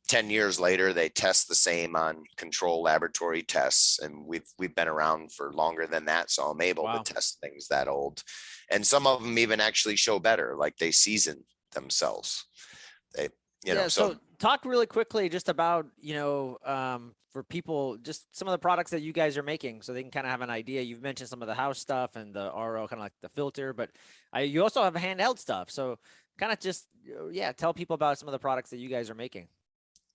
10 years later, they test the same on control laboratory tests, and we've been around for longer than that, so I'm able to test things that old. And some of them even actually show better, like they season themselves. So talk really quickly just about, for people, just some of the products that you guys are making so they can kind of have an idea. You've mentioned some of the house stuff and the RO, kind of like the filter, but you also have handheld stuff. So kind of just, tell people about some of the products that you guys are making.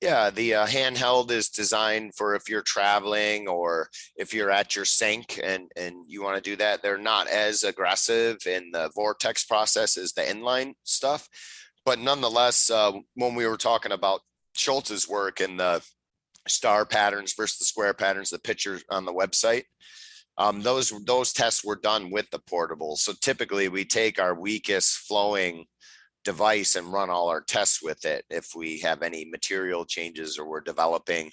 Yeah, the handheld is designed for if you're traveling or if you're at your sink and you want to do that. They're not as aggressive in the vortex process as the inline stuff. But nonetheless, when we were talking about Schultz's work and the star patterns versus the square patterns, the picture on the website, those tests were done with the portable. So typically we take our weakest flowing device and run all our tests with it. If we have any material changes or we're developing,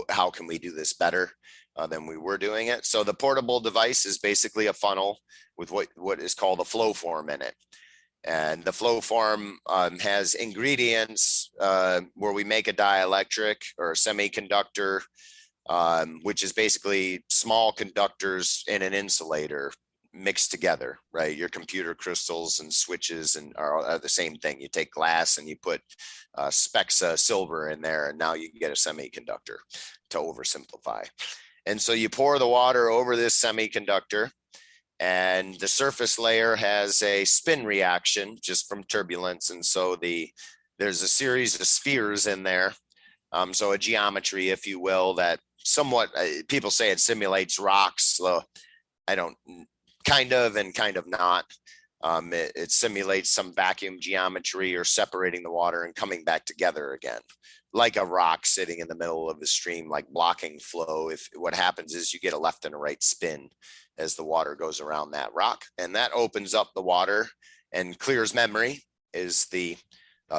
how can we do this better than we were doing it? So the portable device is basically a funnel with what is called a flow form in it. And the flow form has ingredients where we make a dielectric or a semiconductor, which is basically small conductors in an insulator mixed together, right? Your computer crystals and switches are the same thing. You take glass and you put specks of silver in there, and now you can get a semiconductor, to oversimplify. And so you pour the water over this semiconductor, and the surface layer has a spin reaction just from turbulence. And so there's a series of spheres in there. So a geometry, if you will, that somewhat, people say it simulates rocks. So I don't, kind of and kind of not. It simulates some vacuum geometry or separating the water and coming back together again, like a rock sitting in the middle of the stream, like blocking flow. If what happens is you get a left and a right spin as the water goes around that rock, and that opens up the water and clears memory is the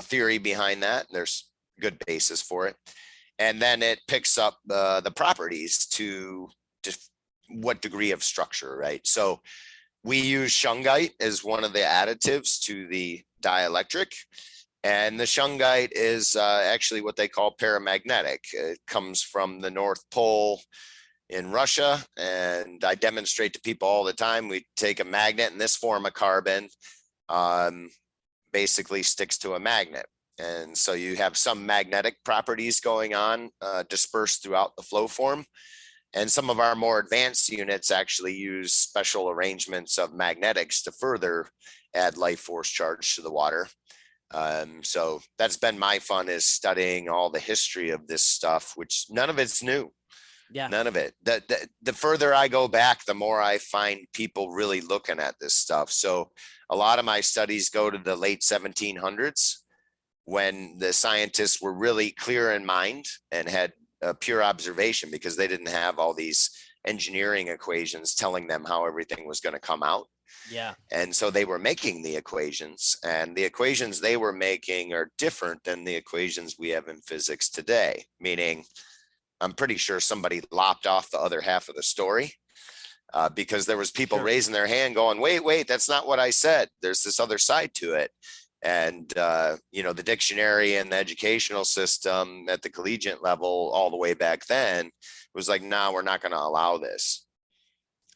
theory behind that. There's good basis for it. And then it picks up the properties to just what degree of structure, right? So we use shungite as one of the additives to the dielectric. And the shungite is actually what they call paramagnetic. It comes from the North Pole in Russia. And I demonstrate to people all the time, we take a magnet in this form of carbon, basically sticks to a magnet. And so you have some magnetic properties going on dispersed throughout the flow form. And some of our more advanced units actually use special arrangements of magnetics to further add life force charge to the water. So that's been my fun, is studying all the history of this stuff, which none of it's new. Yeah. None of it. The further I go back, the more I find people really looking at this stuff. So a lot of my studies go to the late 1700s, when the scientists were really clear in mind and had pure observation, because they didn't have all these engineering equations telling them how everything was going to come out. Yeah. And so they were making the equations, and the equations they were making are different than the equations we have in physics today, meaning I'm pretty sure somebody lopped off the other half of the story because there was people raising their hand going, wait, that's not what I said. There's this other side to it. And, the dictionary and the educational system at the collegiate level all the way back then was like, no, we're not going to allow this.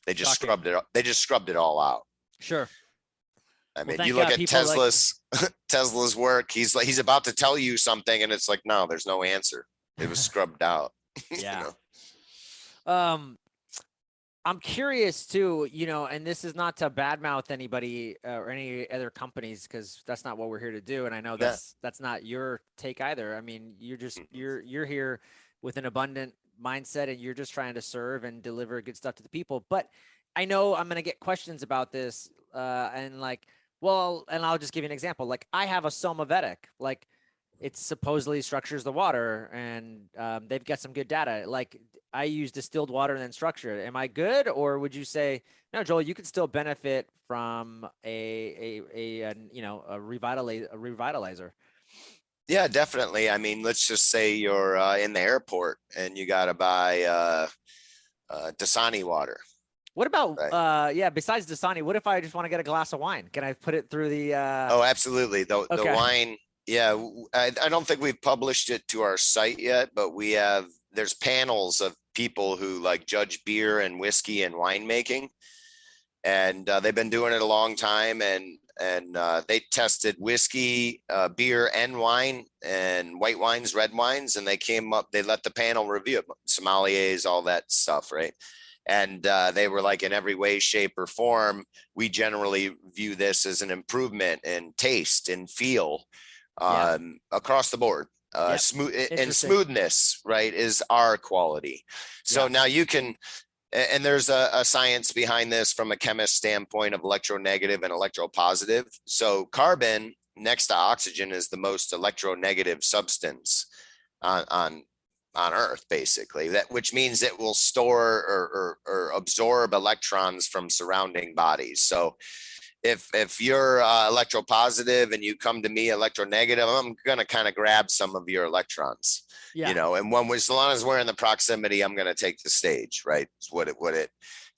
They just scrubbed it. They just scrubbed it all out. Sure. I mean, you look at Tesla's Tesla's work. He's about to tell you something, and it's like, no, there's no answer. It was scrubbed out. Yeah. know? Um, I'm curious too, and this is not to badmouth anybody or any other companies because that's not what we're here to do. And I know Yeah. that's not your take either. I mean, you're just Mhm. you're here with an abundant mindset and you're just trying to serve and deliver good stuff to the people. But I know I'm gonna get questions about this, and like, well, and I'll just give you an example. Like, I have a Somavedic, like it supposedly structures the water, and they've got some good data. Like, I use distilled water and then structure it. Am I good, or would you say no, Joel? You could still benefit from a revitalizer. Yeah, definitely. I mean, let's just say you're in the airport and you got to buy Dasani water, What about right? yeah? Besides Dasani, what if I just want to get a glass of wine? Can I put it through the? Oh, absolutely. The Okay. wine, yeah. I don't think we've published it to our site yet, but there's panels of people who like judge beer and whiskey and winemaking, and they've been doing it a long time, and they tested whiskey, beer, and wine, and white wines, red wines, and they came up. They let the panel review it, sommeliers, all that stuff, right? And they were like, in every way, shape, or form, we generally view this as an improvement in taste and feel, Yeah. across the board. Yep. Smooth and Interesting. smoothness, right, is our quality. So Yeah. now you can, and there's a science behind this from a chemist standpoint of electronegative and electropositive. So carbon next to oxygen is the most electronegative substance on on Earth, basically. That which means it will store or absorb electrons from surrounding bodies. So if you're electropositive and you come to me electronegative, I'm gonna kind of grab some of your electrons, Yeah. and as long as we're in the proximity, I'm gonna take the stage, right? It's what it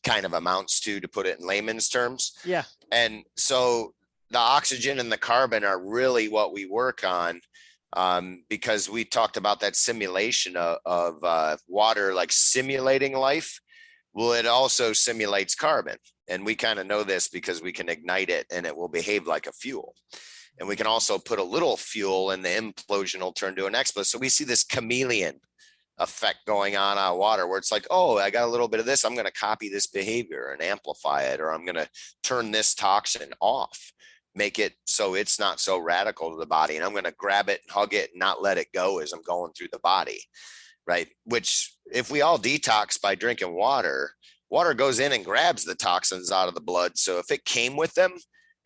kind of amounts to put it in layman's terms. Yeah. And so the oxygen and the carbon are really what we work on, because we talked about that simulation of water, like simulating life. Well, it also simulates carbon. And we kind of know this because we can ignite it and it will behave like a fuel. And we can also put a little fuel and the implosion will turn to an explosive. So we see this chameleon effect going on water where it's like, oh, I got a little bit of this. I'm going to copy this behavior and amplify it, or I'm going to turn this toxin off, make it so it's not so radical to the body. And I'm going to grab it, hug it, and not let it go as I'm going through the body. Right. Which, if we all detox by drinking water, water goes in and grabs the toxins out of the blood. So if it came with them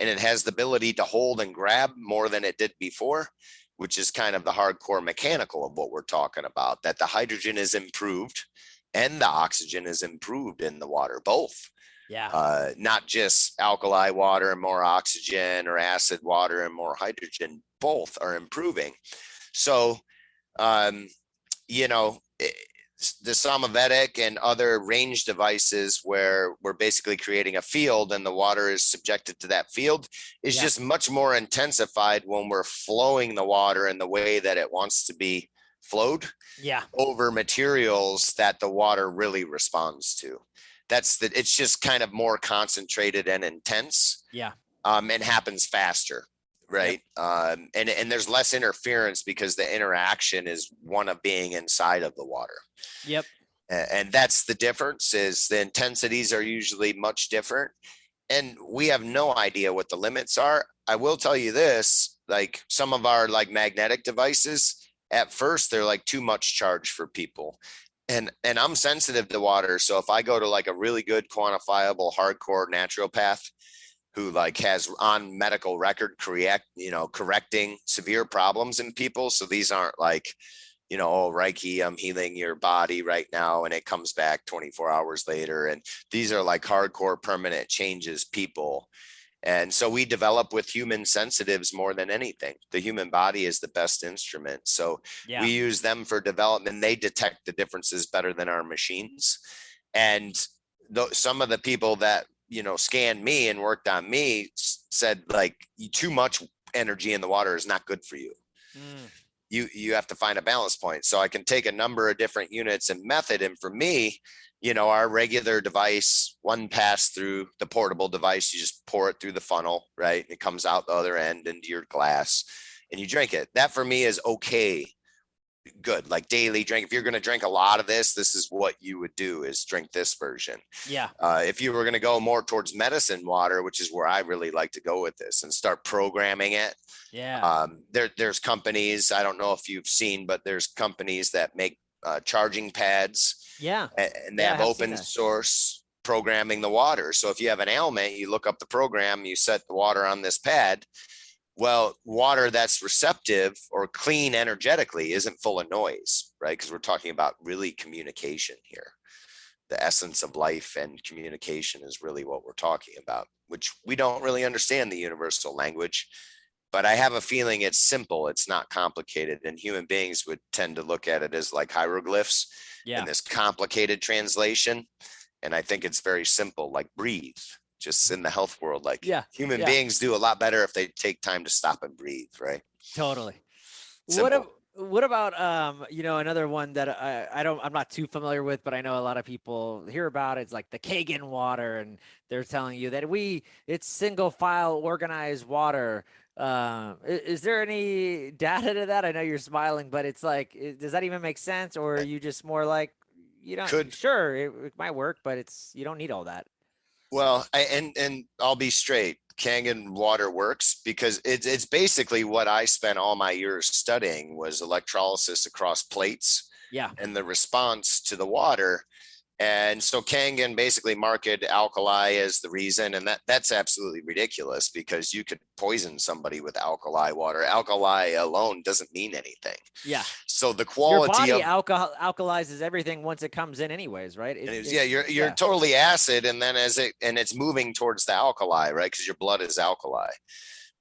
and it has the ability to hold and grab more than it did before, which is kind of the hardcore mechanical of what we're talking about, that the hydrogen is improved and the oxygen is improved in the water, both. Yeah. Not just alkali water and more oxygen, or acid water and more hydrogen, both are improving. So, um, you know, the Samavedic and other range devices where we're basically creating a field and the water is subjected to that field is Yeah. just much more intensified when we're flowing the water in the way that it wants to be flowed Yeah. over materials that the water really responds to. It's just kind of more concentrated and intense, Yeah. and happens faster, Yep. right? And there's less interference because the interaction is one of being inside of the water. Yep. And that's the difference, is the intensities are usually much different. And we have no idea what the limits are. I will tell you this, like some of our like magnetic devices, at first they're like too much charge for people. And I'm sensitive to water. So if I go to like a really good quantifiable hardcore naturopath who like has on medical record correcting severe problems in people. So these aren't like, oh, Reiki, I'm healing your body right now, and it comes back 24 hours later. And these are like hardcore permanent changes people. And so we develop with human sensitives more than anything. The human body is the best instrument. So Yeah. we use them for development. They detect the differences better than our machines. And some of the people that, scanned me and worked on me said like, too much energy in the water is not good for you. Mm. You have to find a balance point. So I can take a number of different units and method. And for me, our regular device, one pass through the portable device, you just pour it through the funnel, right? It comes out the other end into your glass and you drink it. That for me is okay. good, like daily drink. If you're going to drink a lot of this, this is what you would do, is drink this version. Yeah. If you were going to go more towards medicine water, which is where I really like to go with this, and start programming it. Yeah. There's companies, I don't know if you've seen, but there's companies that make charging pads, Yeah. and they Yeah, I have have seen open that. source programming the water. So if you have an ailment, you look up the program, you set the water on this pad. Well, water that's receptive or clean energetically isn't full of noise, right? Because we're talking about really communication here. The essence of life and communication is really what we're talking about, which we don't really understand the universal language. But I have a feeling it's simple, it's not complicated. And human beings would tend to look at it as like hieroglyphs in Yeah. this complicated translation. And I think it's very simple, like breathe, just in the health world. Like Yeah. human Yeah. beings do a lot better if they take time to stop and breathe, right? Totally. Simple. What about another one that I'm not too familiar with, but I know a lot of people hear about it. It's like the Kagan water, and they're telling you that it's single file organized water. Is there any data to that? I know you're smiling, but it's like, does that even make sense, or are you just more like, Could sure, it might work, but you don't need all that. Well, and I'll be straight. Kangen water works because it's basically what I spent all my years studying, was electrolysis across plates Yeah. and the response to the water. And so Kangen basically marketed alkali as the reason, and that's absolutely ridiculous, because you could poison somebody with alkali water. Alkali alone doesn't mean anything. Yeah. So the Your quality body of alkalizes everything once it comes in anyways, right? yeah, you're totally acid, and then it's moving towards the alkali, right? Because your blood is alkali,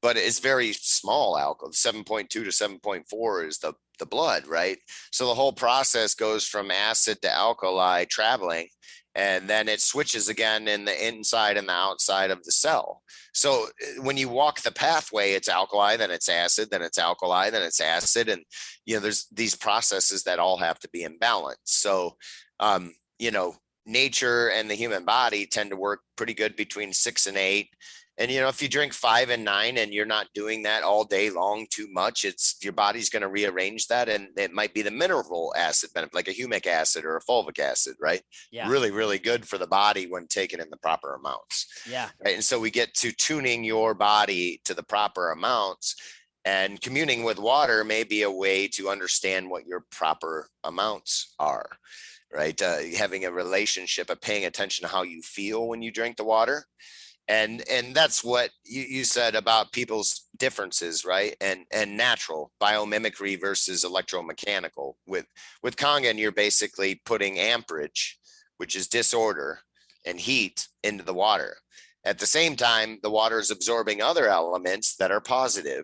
but it's very small alcohol. 7.2 to 7.4 is the blood, right? So the whole process goes from acid to alkali traveling, and then it switches again in the inside and the outside of the cell. So when you walk the pathway, it's alkali, then it's acid, then it's alkali, then it's acid. And, there's these processes that all have to be in balance. So, nature and the human body tend to work pretty good between 6 and 8. And, if you drink 5 and 9 and you're not doing that all day long too much, your body's going to rearrange that. And it might be the mineral acid benefit, like a humic acid or a fulvic acid, right? Yeah. Really, really good for the body when taken in the proper amounts. Yeah. Right. And so we get to tuning your body to the proper amounts, and communing with water may be a way to understand what your proper amounts are, right? Having a relationship of paying attention to how you feel when you drink the water. And that's what you said about people's differences, right? And natural biomimicry versus electromechanical. With Kangen, you're basically putting amperage, which is disorder, and heat into the water. At the same time, the water is absorbing other elements that are positive.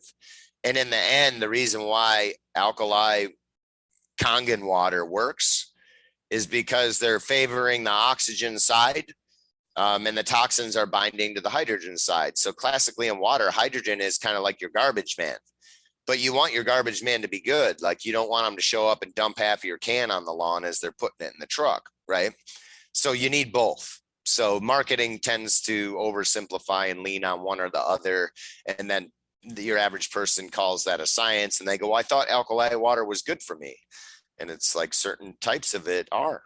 And in the end, the reason why alkali Kangen water works is because they're favoring the oxygen side, and the toxins are binding to the hydrogen side. So classically in water, hydrogen is kind of like your garbage man, but you want your garbage man to be good. Like, you don't want them to show up and dump half of your can on the lawn as they're putting it in the truck, right? So you need both. So marketing tends to oversimplify and lean on one or the other. And then your average person calls that a science, and they go, well, I thought alkali water was good for me. And it's like, certain types of it are.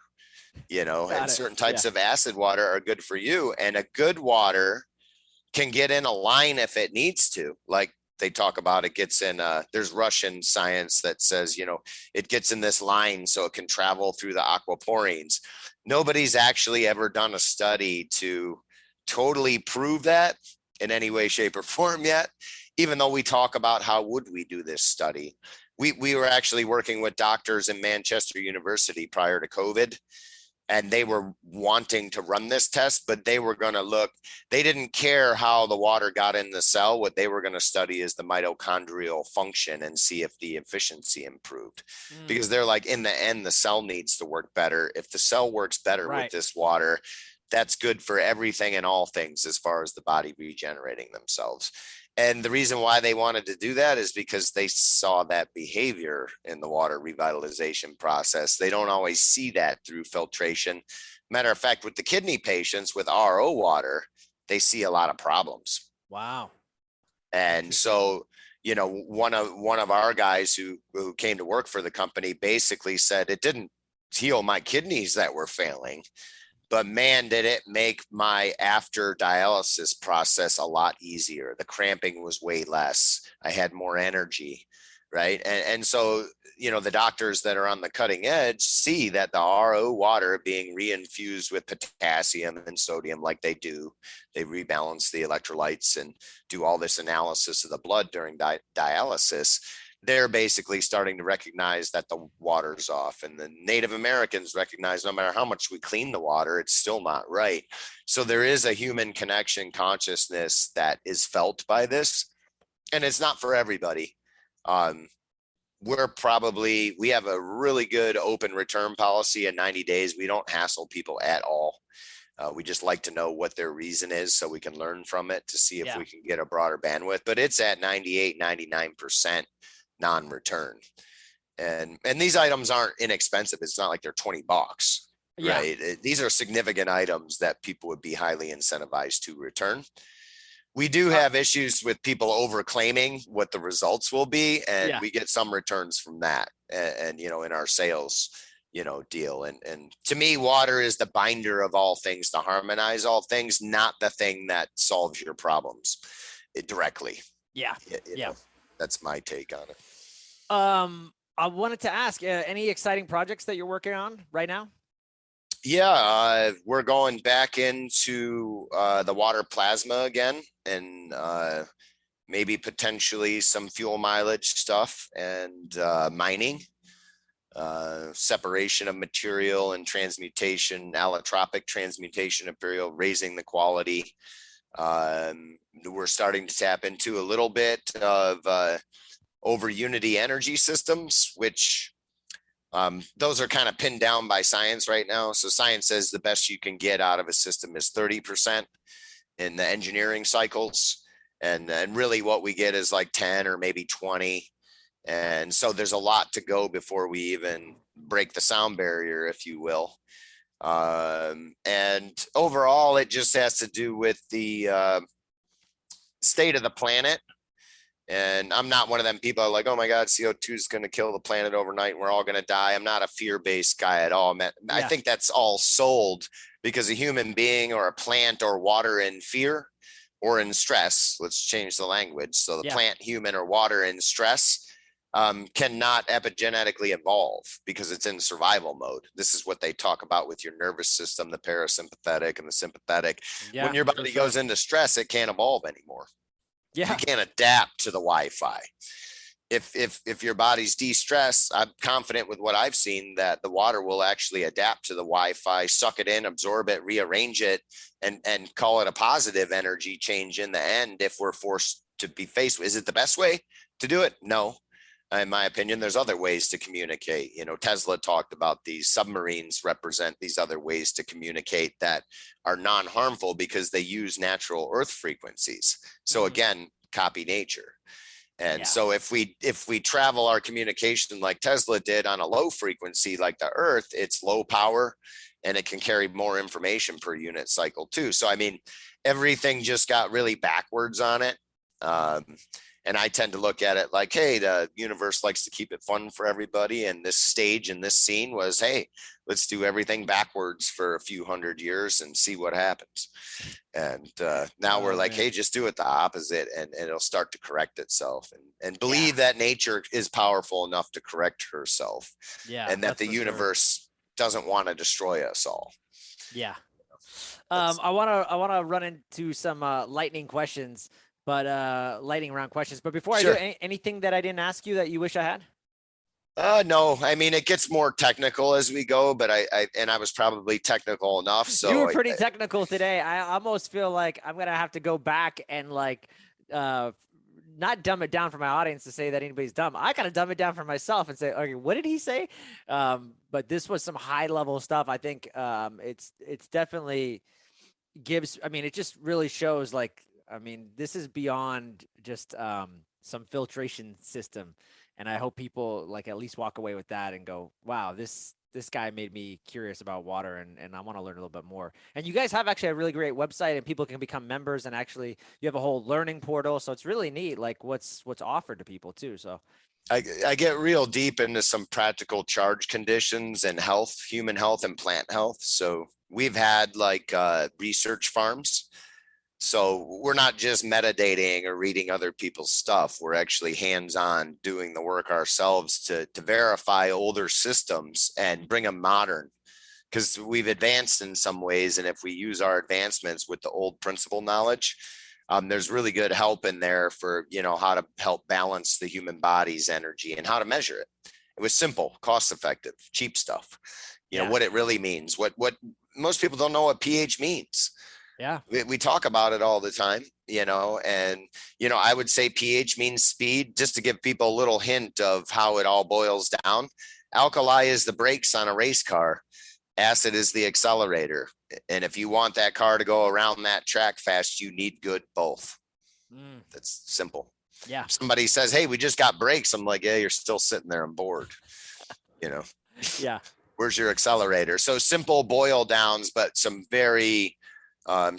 And certain types of acid water are good for you. And a good water can get in a line if it needs to. Like they talk about, it gets in, there's Russian science that says, it gets in this line so it can travel through the aquaporines. Nobody's actually ever done a study to totally prove that in any way, shape, or form yet, even though we talk about how would we do this study. We were actually working with doctors in Manchester University prior to COVID, and they were wanting to run this test, but they were going to look, they didn't care how the water got in the cell. What they were going to study is the mitochondrial function and see if the efficiency improved. Because they're like, in the end, the cell needs to work better. If the cell works better with this water, that's good for everything and all things as far as the body regenerating themselves. And the reason why they wanted to do that is because they saw that behavior in the water revitalization process. They don't always see that through filtration. Matter of fact, with the kidney patients with RO water, they see a lot of problems. Wow. And so one of our guys who came to work for the company basically said it didn't heal my kidneys that were failing, but man, did it make my after dialysis process a lot easier. The cramping was way less. I had more energy, right? And so, the doctors that are on the cutting edge see that the RO water being reinfused with potassium and sodium like they do, they rebalance the electrolytes and do all this analysis of the blood during dialysis. They're basically starting to recognize that the water's off, and the Native Americans recognize no matter how much we clean the water, it's still not right. So there is a human connection consciousness that is felt by this, and it's not for everybody. We have a really good open return policy in 90 days. We don't hassle people at all. We just like to know what their reason is so we can learn from it to see if we can get a broader bandwidth, but it's at 98, 99% non-return. And these items aren't inexpensive. It's not like they're $20, right? These are significant items that people would be highly incentivized to return. We do have issues with people over claiming what the results will be, and we get some returns from that. And in our sales, deal. And to me, water is the binder of all things, to harmonize all things, not the thing that solves your problems directly. That's my take on it. I wanted to ask, any exciting projects that you're working on right now? Yeah, we're going back into the water plasma again, and maybe potentially some fuel mileage stuff and mining, separation of material and transmutation, allotropic transmutation of material, raising the quality. We're starting to tap into a little bit of over unity energy systems, which those are kind of pinned down by science right now. So science says the best you can get out of a system is 30% in the engineering cycles. And really what we get is like 10 or maybe 20. And so there's a lot to go before we even break the sound barrier, if you will. And overall, it just has to do with the state of the planet. And I'm not one of them people like, oh my God, CO2 is going to kill the planet overnight and we're all going to die. I'm not a fear-based guy at all. I think that's all sold because a human being or a plant or water in fear or in stress, let's change the language. So the plant, human, or water in stress cannot epigenetically evolve because it's in survival mode. This is what they talk about with your nervous system, the parasympathetic and the sympathetic. When your body goes into stress, it can't evolve anymore. You can't adapt to the Wi-Fi. If your body's de-stressed, I'm confident with what I've seen that the water will actually adapt to the Wi-Fi, suck it in, absorb it, rearrange it, and call it a positive energy change in the end if we're forced to be faced with. Is it the best way to do it? No. In my opinion, there's other ways to communicate. Tesla talked about these submarines represent these other ways to communicate that are non-harmful because they use natural earth frequencies. So again, copy nature. And so if we travel our communication like Tesla did on a low frequency like the earth, it's low power and it can carry more information per unit cycle too. So, I mean, everything just got really backwards on it. And I tend to look at it like, hey, the universe likes to keep it fun for everybody. And this stage and this scene was, hey, let's do everything backwards for a few hundred years and see what happens. And now we're like, hey, just do it the opposite and it'll start to correct itself and believe that nature is powerful enough to correct herself. And that the universe doesn't want to destroy us all. I want to run into some lightning questions. But lightning round questions. But before I do, anything that I didn't ask you that you wish I had? No, I mean, it gets more technical as we go, but I was probably technical enough. So you were pretty technical today. I almost feel like I'm going to have to go back and not dumb it down for my audience to say that anybody's dumb. I got to dumb it down for myself and say, okay, what did he say? But this was some high level stuff. I think it's definitely gives, I mean, it just really shows this is beyond just some filtration system. And I hope people at least walk away with that and go, wow, this this guy made me curious about water, and I want to learn a little bit more. And you guys have actually a really great website, and people can become members, and actually you have a whole learning portal. So it's really neat, like what's offered to people too. So I get real deep into some practical charge conditions and health, human health and plant health. So we've had like research farms. So we're not just metadating or reading other people's stuff. We're actually hands-on doing the work ourselves to verify older systems and bring them modern, because we've advanced in some ways. And if we use our advancements with the old principle knowledge, there's really good help in there for, how to help balance the human body's energy and how to measure it. It was simple, cost effective, cheap stuff. Yeah. What it really means, what most people don't know what pH means. Yeah. We talk about it all the time, and, I would say pH means speed, just to give people a little hint of how it all boils down. Alkali is the brakes on a race car. Acid is the accelerator. And if you want that car to go around that track fast, you need good both. That's simple. Yeah. If somebody says, hey, we just got brakes, I'm like, yeah, you're still sitting there and bored. Yeah. Where's your accelerator? So simple boil downs, but some very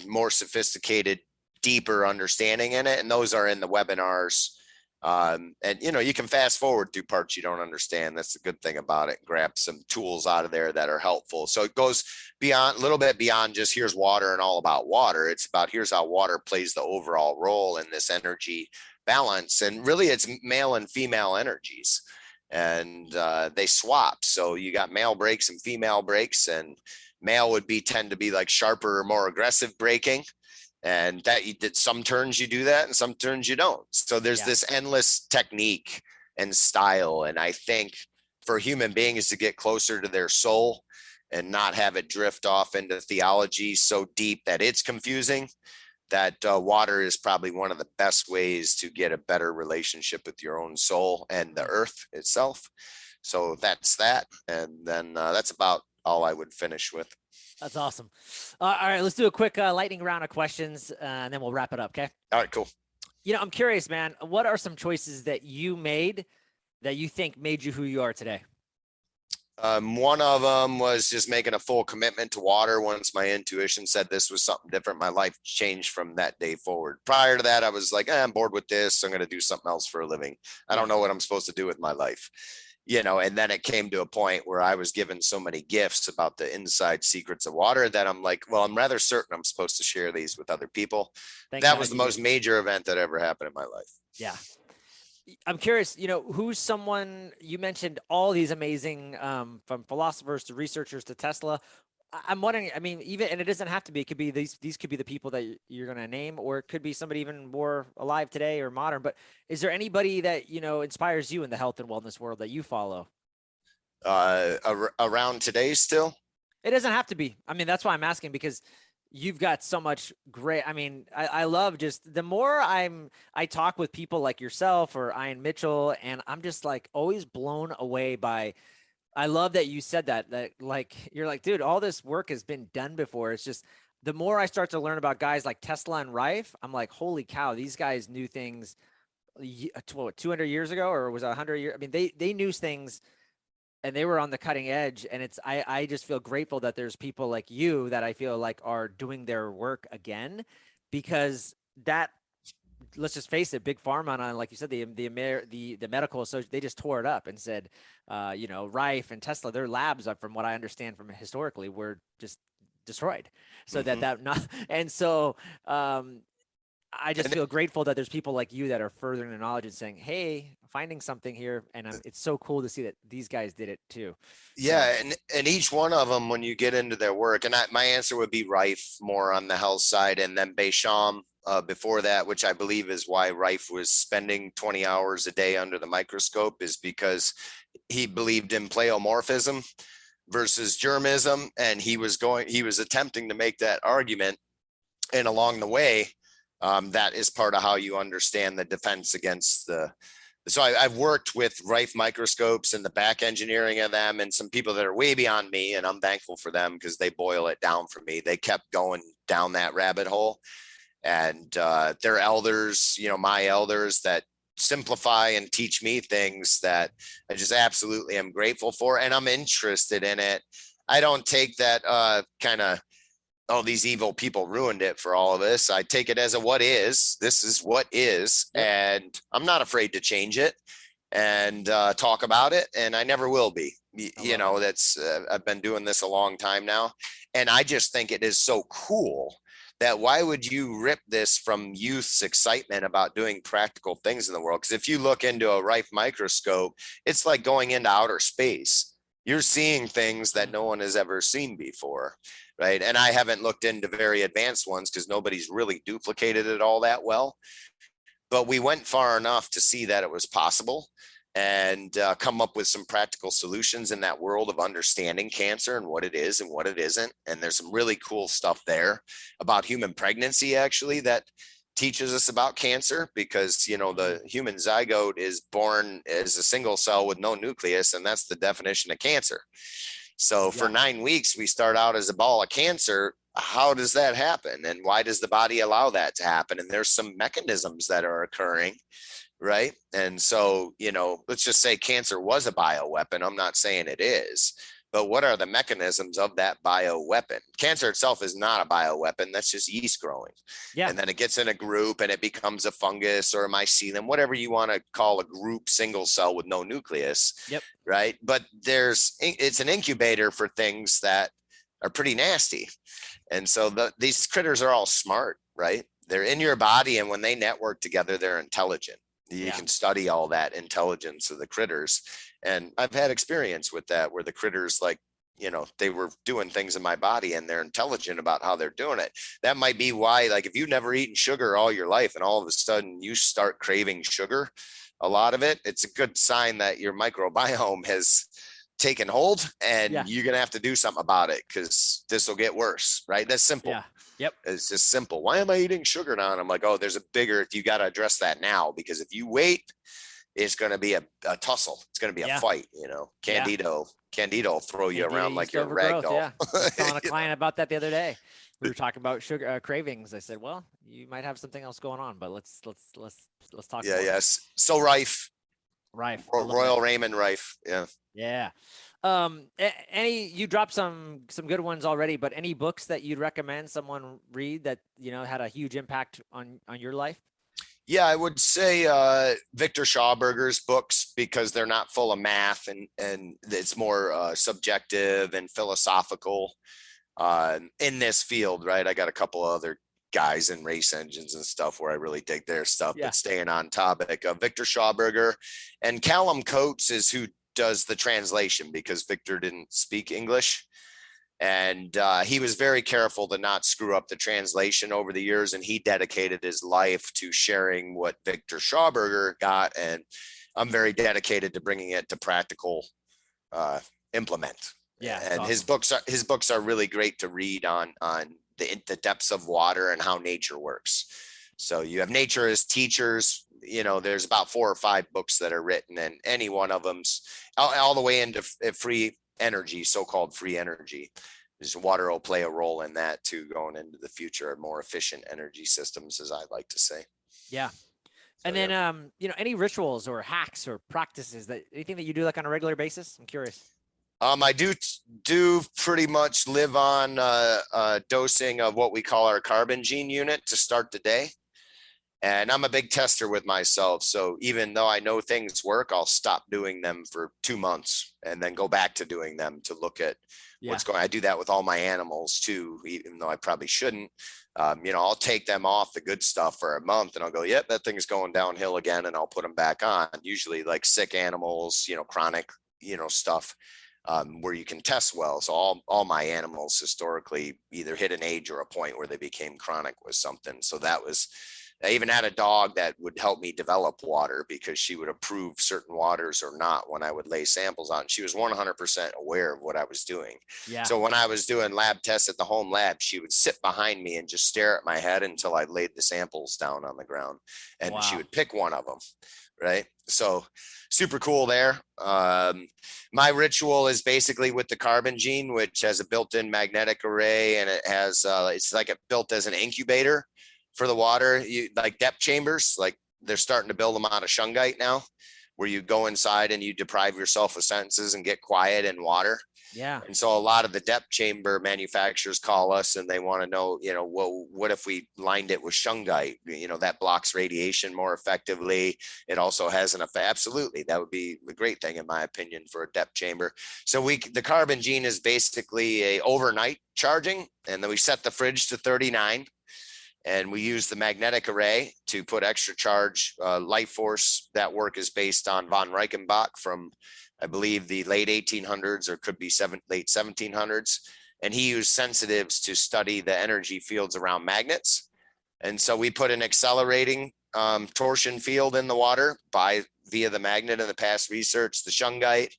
more sophisticated, deeper understanding in it. And those are in the webinars. And you can fast forward through parts you don't understand. That's the good thing about it. Grab some tools out of there that are helpful. So it goes beyond, a little bit beyond just here's water and all about water. It's about here's how water plays the overall role in this energy balance. And really it's male and female energies, and they swap. So you got male breaks and female breaks, and male would tend to be like sharper or more aggressive braking. And that you did some turns you do that and some turns you don't. So there's this endless technique and style. And I think for human beings to get closer to their soul and not have it drift off into theology so deep that it's confusing, that water is probably one of the best ways to get a better relationship with your own soul and the earth itself. So that's that. And then that's about all I would finish with. That's awesome. All right, let's do a quick lightning round of questions, and then we'll wrap it up, okay? All right, cool. I'm curious, man, what are some choices that you made that you think made you who you are today? One of them was just making a full commitment to water. Once my intuition said this was something different, my life changed from that day forward. Prior to that, I was like, I'm bored with this. I'm going to do something else for a living. I don't know what I'm supposed to do with my life. And then it came to a point where I was given so many gifts about the inside secrets of water that I'm like, well, I'm rather certain I'm supposed to share these with other people. That was the most major event that ever happened in my life. Yeah. I'm curious, who's someone, you mentioned all these amazing, from philosophers to researchers to Tesla. I'm wondering, even, and it doesn't have to be, it could be these could be the people that you're going to name, or it could be somebody even more alive today or modern, but is there anybody that, inspires you in the health and wellness world that you follow? Around today still? It doesn't have to be. That's why I'm asking, because you've got so much great, I love just the more I talk with people like yourself or Ian Mitchell, and I'm just like always blown away by, I love that you said that like, you're like, dude, all this work has been done before. It's just, the more I start to learn about guys like Tesla and Rife, I'm like, holy cow, these guys knew things 200 years ago, or was it 100 years? They knew things, and they were on the cutting edge. And I just feel grateful that there's people like you that I feel like are doing their work again, because that, let's just face it, big pharma, and like you said, the medical association, they just tore it up and said, Rife and Tesla, their labs, from what I understand from historically, were just destroyed. So and so I just feel grateful that there's people like you that are furthering the knowledge and saying, hey, finding something here. And it's so cool to see that these guys did it too. Yeah. So, and each one of them, when you get into their work, and my answer would be Rife more on the health side, and then Bécham before that, which I believe is why Rife was spending 20 hours a day under the microscope, is because he believed in pleomorphism versus germism. And he was attempting to make that argument. And along the way, that is part of how you understand the defense against so I've worked with Rife microscopes and the back engineering of them, and some people that are way beyond me, and I'm thankful for them because they boil it down for me. They kept going down that rabbit hole, and their elders, my elders that simplify and teach me things that I just absolutely am grateful for. And I'm interested in it. I don't take that kind of, oh, these evil people ruined it for all of us. I take it as a what is. This is what is. Yep. And I'm not afraid to change it and talk about it. And I never will be. You know, that's I've been doing this a long time now. And I just think it is so cool that why would you rip this from youth's excitement about doing practical things in the world? Because if you look into a Rife microscope, it's like going into outer space. You're seeing things that no one has ever seen before, right? And I haven't looked into very advanced ones because nobody's really duplicated it all that well. But we went far enough to see that it was possible and come up with some practical solutions in that world of understanding cancer and what it is and what it isn't. And there's some really cool stuff there about human pregnancy, actually, that teaches us about cancer, because, you know, the human zygote is born as a single cell with no nucleus, and that's the definition of cancer. So for 9 weeks, we start out as a ball of cancer. How does that happen? And why does the body allow that to happen? And there's some mechanisms that are occurring, right? And so, you know, let's just say cancer was a bioweapon. I'm not saying it is, but what are the mechanisms of that bioweapon? Cancer itself is not a bioweapon. That's just yeast growing. Yeah. And then it gets in a group and it becomes a fungus or a mycelium, whatever you want to call a group single cell with no nucleus. Yep. Right. But it's an incubator for things that are pretty nasty. And so these critters are all smart, right? They're in your body, and when they network together, they're intelligent. You can study all that intelligence of the critters. And I've had experience with that, where the critters, like, you know, they were doing things in my body and they're intelligent about how they're doing it. That might be why, like, if you've never eaten sugar all your life and all of a sudden you start craving sugar, a lot of it, it's a good sign that your microbiome has taken hold, and you're going to have to do something about it, because this will get worse, right? That's simple. Yeah. Yep. It's just simple. Why am I eating sugar now? And I'm like, oh, there's a bigger, you got to address that now, because if you wait, it's going to be a tussle. It's going to be a fight, you know. Candido will throw you around like you're a rag doll. Yeah. I was telling a client about that the other day. We were talking about sugar cravings. I said, well, you might have something else going on, but let's talk. Yeah. Yes. So Rife. Royal Raymond Rife. Yeah. Yeah. You dropped some good ones already, but any books that you'd recommend someone read that, you know, had a huge impact on your life? Yeah, I would say Victor Schauberger's books, because they're not full of math, and it's more subjective and philosophical in this field, right? I got a couple of other guys in race engines and stuff where I really dig their stuff, but staying on topic, Victor Schauberger, and Callum Coates is who does the translation, because Victor didn't speak English. And he was very careful to not screw up the translation over the years. And he dedicated his life to sharing what Victor Schauberger got. And I'm very dedicated to bringing it to practical implement. Yeah. And awesome. his books are really great to read on the depths of water and how nature works. So you have Nature as Teachers. You know, there's about 4 or 5 books that are written, and any one of them's all the way into free energy, so-called free energy. Water will play a role in that too, going into the future, more efficient energy systems, as I like to say. Yeah. And then, you know, any rituals or hacks or practices, anything that you do like on a regular basis? I'm curious. I do pretty much live on dosing of what we call our carbon gene unit to start the day. And I'm a big tester with myself. So even though I know things work, I'll stop doing them for 2 months and then go back to doing them to look at what's going on. I do that with all my animals too, even though I probably shouldn't. You know, I'll take them off the good stuff for a month and I'll go, yep, that thing's going downhill again. And I'll put them back on, usually like sick animals, you know, chronic, you know, stuff where you can test well. So all my animals historically either hit an age or a point where they became chronic with something. So I even had a dog that would help me develop water, because she would approve certain waters or not when I would lay samples on. She was 100% aware of what I was doing. Yeah. So when I was doing lab tests at the home lab, she would sit behind me and just stare at my head until I laid the samples down on the ground, and she would pick one of them. Right. So super cool there. My ritual is basically with the carbon gene, which has a built-in magnetic array, and it has, it's like it built as an incubator for the water, like depth chambers, like they're starting to build them out of shungite now, where you go inside and you deprive yourself of senses and get quiet in water. Yeah. And so a lot of the depth chamber manufacturers call us and they want to know, well, what if we lined it with shungite? That blocks radiation more effectively. It also has an effect. Absolutely. That would be a great thing, in my opinion, for a depth chamber. So the Carbon Gene is basically a overnight charging, and then we set the fridge to 39. And we use the magnetic array to put extra charge. Life force, that work is based on von Reichenbach from, I believe, the late 1800s, or could be late 1700s. And he used sensitives to study the energy fields around magnets. And so we put an accelerating torsion field in the water via the magnet in the past research, the shungite,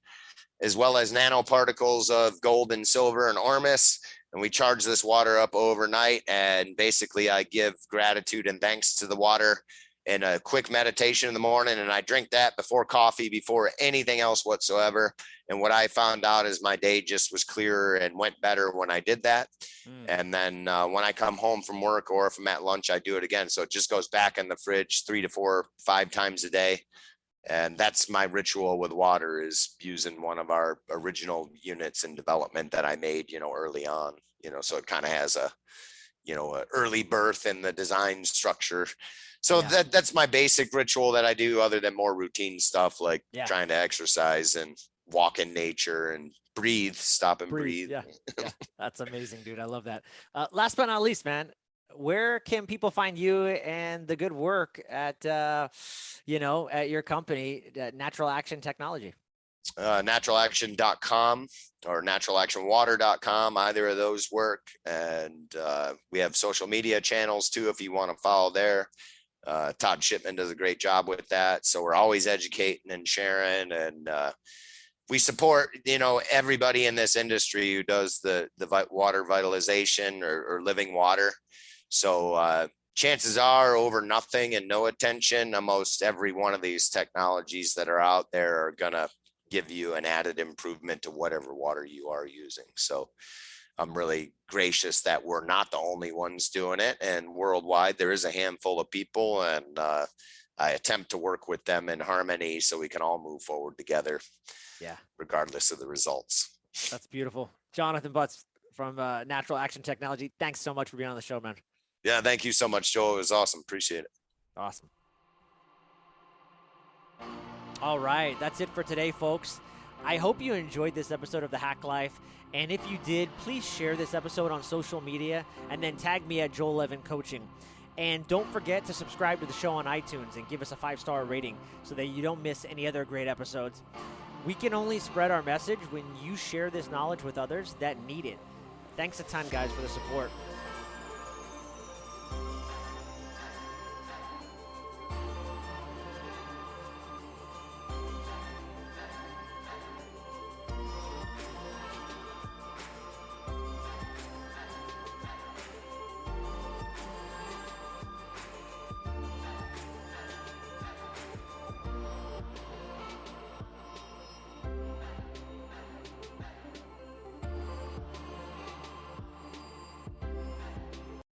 as well as nanoparticles of gold and silver and ormus. And we charge this water up overnight. And basically I give gratitude and thanks to the water and a quick meditation in the morning. And I drink that before coffee, before anything else whatsoever. And what I found out is my day just was clearer and went better when I did that. And then when I come home from work, or if I'm at lunch, I do it again. So it just goes back in the fridge 3 to 4, 5 times a day. And that's my ritual with water, is using one of our original units in development that I made, early on, so it kind of has a early birth in the design structure. So that's my basic ritual that I do, other than more routine stuff like trying to exercise and walk in nature and stop and breathe. Yeah. That's amazing, dude. I love that. Last but not least, man, where can people find you and the good work at, at your company, Natural Action Technology? Naturalaction.com or naturalactionwater.com. Either of those work. And we have social media channels too, if you want to follow there. Todd Shipman does a great job with that. So we're always educating and sharing, and we support, everybody in this industry who does the water vitalization or living water. So chances are, over nothing and no attention, almost every one of these technologies that are out there are going to give you an added improvement to whatever water you are using. So I'm really gracious that we're not the only ones doing it. And worldwide, there is a handful of people, and I attempt to work with them in harmony so we can all move forward together. Yeah. Regardless of the results. That's beautiful. Jonathan Butts from Natural Action Technology. Thanks so much for being on the show, man. Yeah, thank you so much, Joel. It was awesome. Appreciate it. Awesome. All right, that's it for today, folks. I hope you enjoyed this episode of The Hack Life. And if you did, please share this episode on social media and then tag me at Joel Levin Coaching. And don't forget to subscribe to the show on iTunes and give us a 5-star rating so that you don't miss any other great episodes. We can only spread our message when you share this knowledge with others that need it. Thanks a ton, guys, for the support.